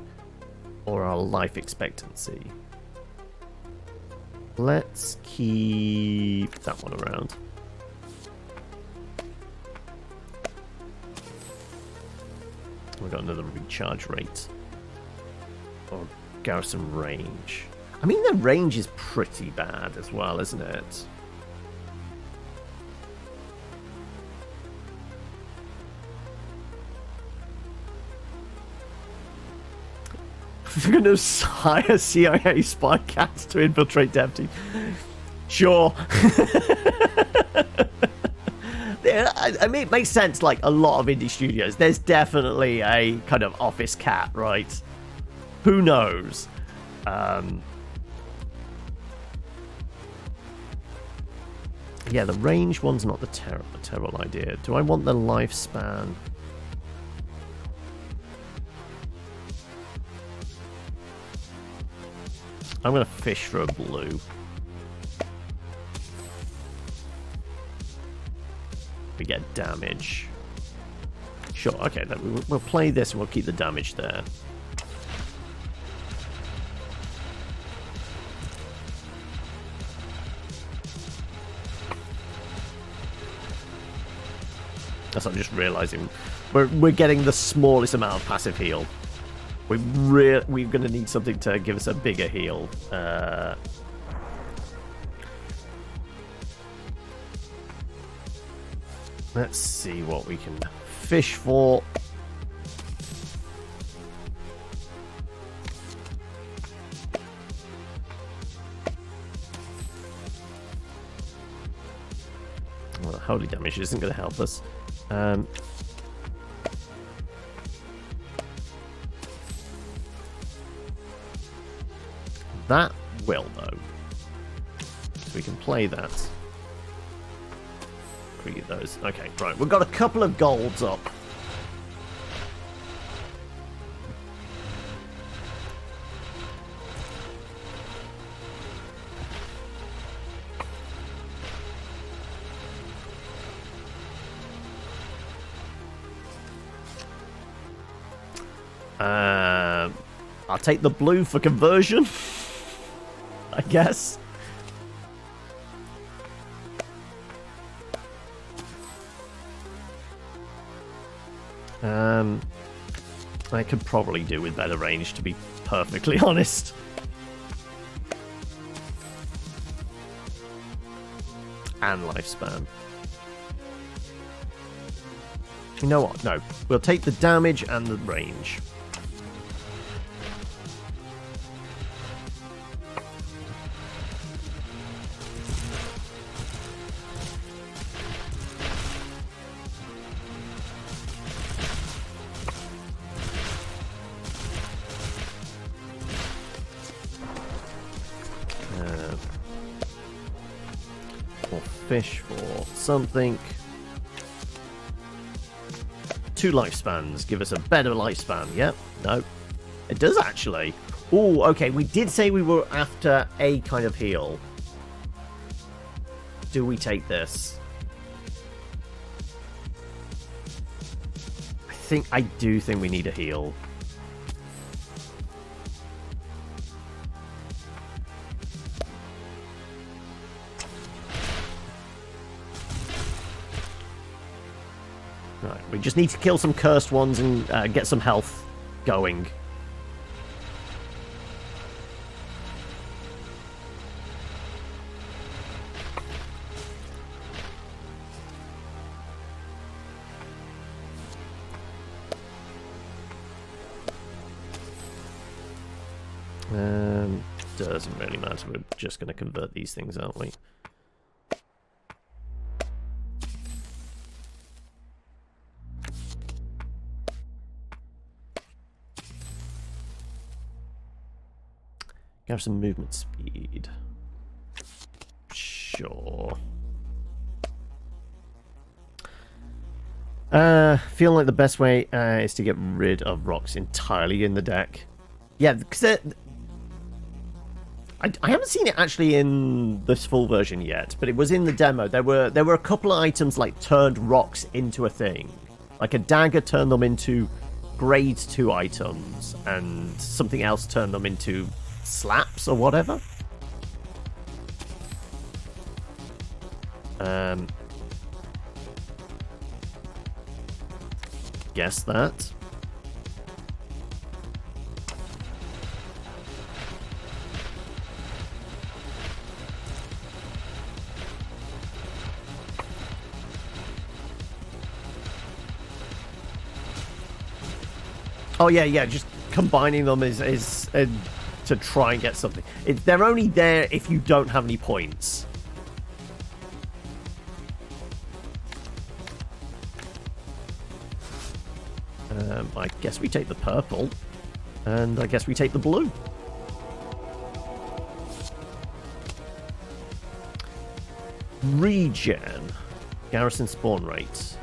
Or our life expectancy. Let's keep that one around. We've got another recharge rate. Or garrison range. I mean, the range is pretty bad as well, isn't it? They're going to hire CIA spy cats to infiltrate dev team. Sure. I mean, it makes sense, like, a lot of indie studios. There's definitely a kind of office cat, right? Who knows? Yeah, the range one's not the terrible idea. Do I want the lifespan? I'm going to fish for a blue. We get damage. Sure, okay, then we'll play this and we'll keep the damage there. That's what I'm just realizing. We're getting the smallest amount of passive heal. We're going to need something to give us a bigger heal. Let's see what we can fish for. Well, holy damage isn't going to help us. That will, though. So we can play that. Create those. Okay, right. We've got a couple of golds up. I'll take the blue for conversion, I guess. I could probably do with better range, to be perfectly honest. And lifespan. You know what? No. We'll take the damage and the range. Fish for something. 2 lifespans give us a better lifespan. Yep. No. It does actually. Oh, okay. We did say we were after a kind of heal. Do we take this? I do think we need a heal. Right, we just need to kill some cursed ones and get some health going. Doesn't really matter. We're just going to convert these things, aren't we? Have some movement speed. Sure. Feel like the best way is to get rid of rocks entirely in the deck. Yeah, because I haven't seen it actually in this full version yet, but it was in the demo. There were a couple of items like turned rocks into a thing. Like a dagger turned them into grade 2 items, and something else turned them into slaps or whatever. Guess that. Oh yeah, just combining them is to try and get something. They're only there if you don't have any points. I guess we take the purple, and I guess we take the blue. Regen. Garrison spawn rates.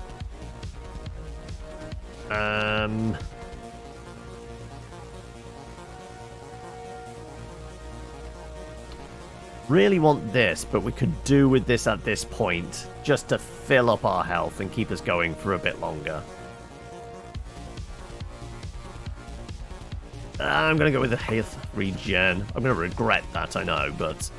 Really want this, but we could do with this at this point, just to fill up our health and keep us going for a bit longer. I'm going to go with the health regen. I'm going to regret that, I know, but...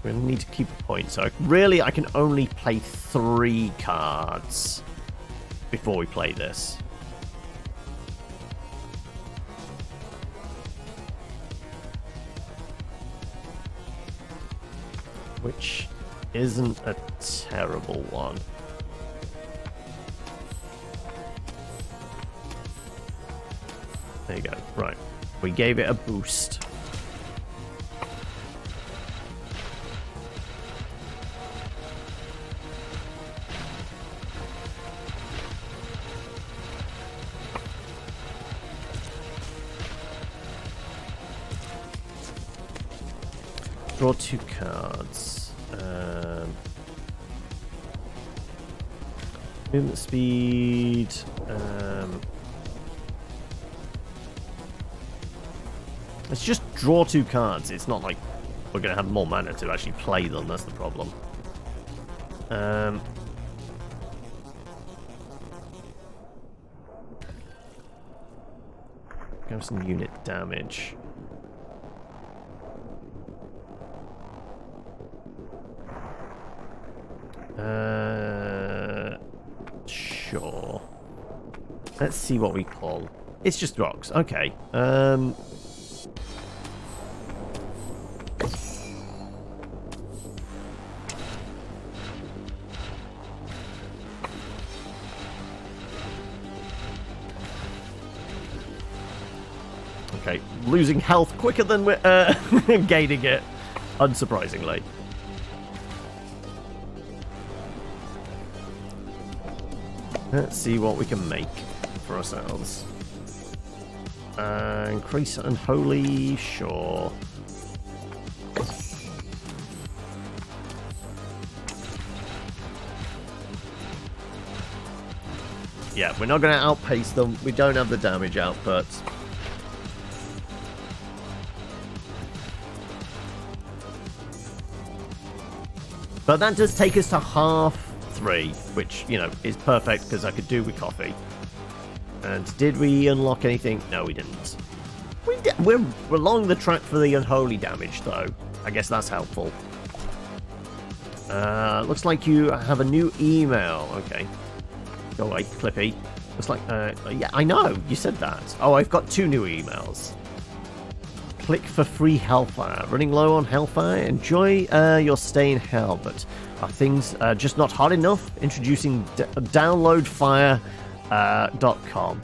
we need to keep a point, so really I can only play 3 cards before we play this. Which isn't a terrible one. There you go. Right. We gave it a boost. Draw 2 cards. Movement speed. Let's just draw 2 cards. It's not like we're going to have more mana to actually play them. That's the problem. Have some unit damage. Sure. Let's see what we call. It's just rocks. Okay. Okay, losing health quicker than we're gaining it, unsurprisingly. Let's see what we can make for ourselves. Increase unholy, sure. Yeah, we're not going to outpace them. We don't have the damage output. But that does take us to half 3, which, you know, is perfect because I could do with coffee. And did we unlock anything? No, we didn't. We're along the track for the unholy damage, though. I guess that's helpful. Looks like you have a new email. Okay. Go away, Clippy. Looks like, yeah, I know, you said that. Oh, I've got 2 new emails. Click for free hellfire. Running low on hellfire? Enjoy your stay in hell, but are things just not hot enough? Introducing downloadfire.com.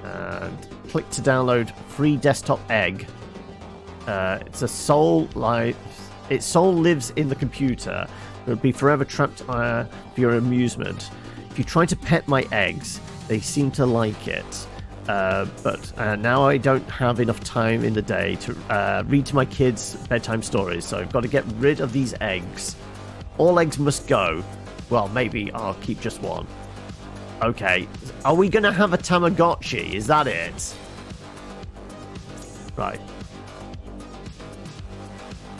And click to download free desktop egg. It's a soul its soul lives in the computer. It would be forever trapped for your amusement. If you try to pet my eggs, they seem to like it. But now I don't have enough time in the day to read to my kids bedtime stories, so I've got to get rid of these eggs. All eggs must go. Well, maybe I'll keep just one. Okay. Are we going to have a Tamagotchi? Is that it? Right.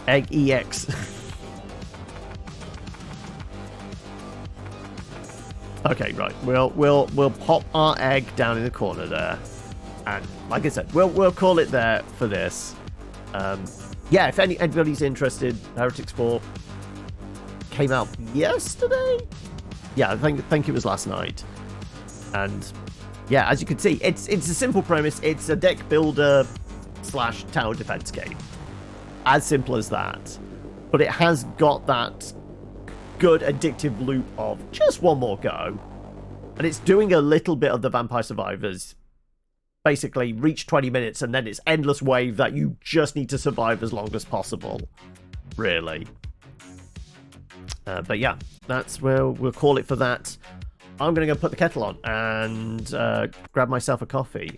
Egg EX. Okay, right. We'll pop our egg down in the corner there, and like I said, we'll call it there for this. Yeah, if anybody's interested, Heretics 4 came out yesterday. Yeah, I think it was last night. And yeah, as you can see, it's a simple premise. It's a deck builder / tower defense game. As simple as that. But it has got that good addictive loop of just one more go. And it's doing a little bit of the Vampire Survivors. Basically, reach 20 minutes and then it's endless wave that you just need to survive as long as possible. Really. But yeah, that's where we'll call it for that. I'm going to go put the kettle on and grab myself a coffee.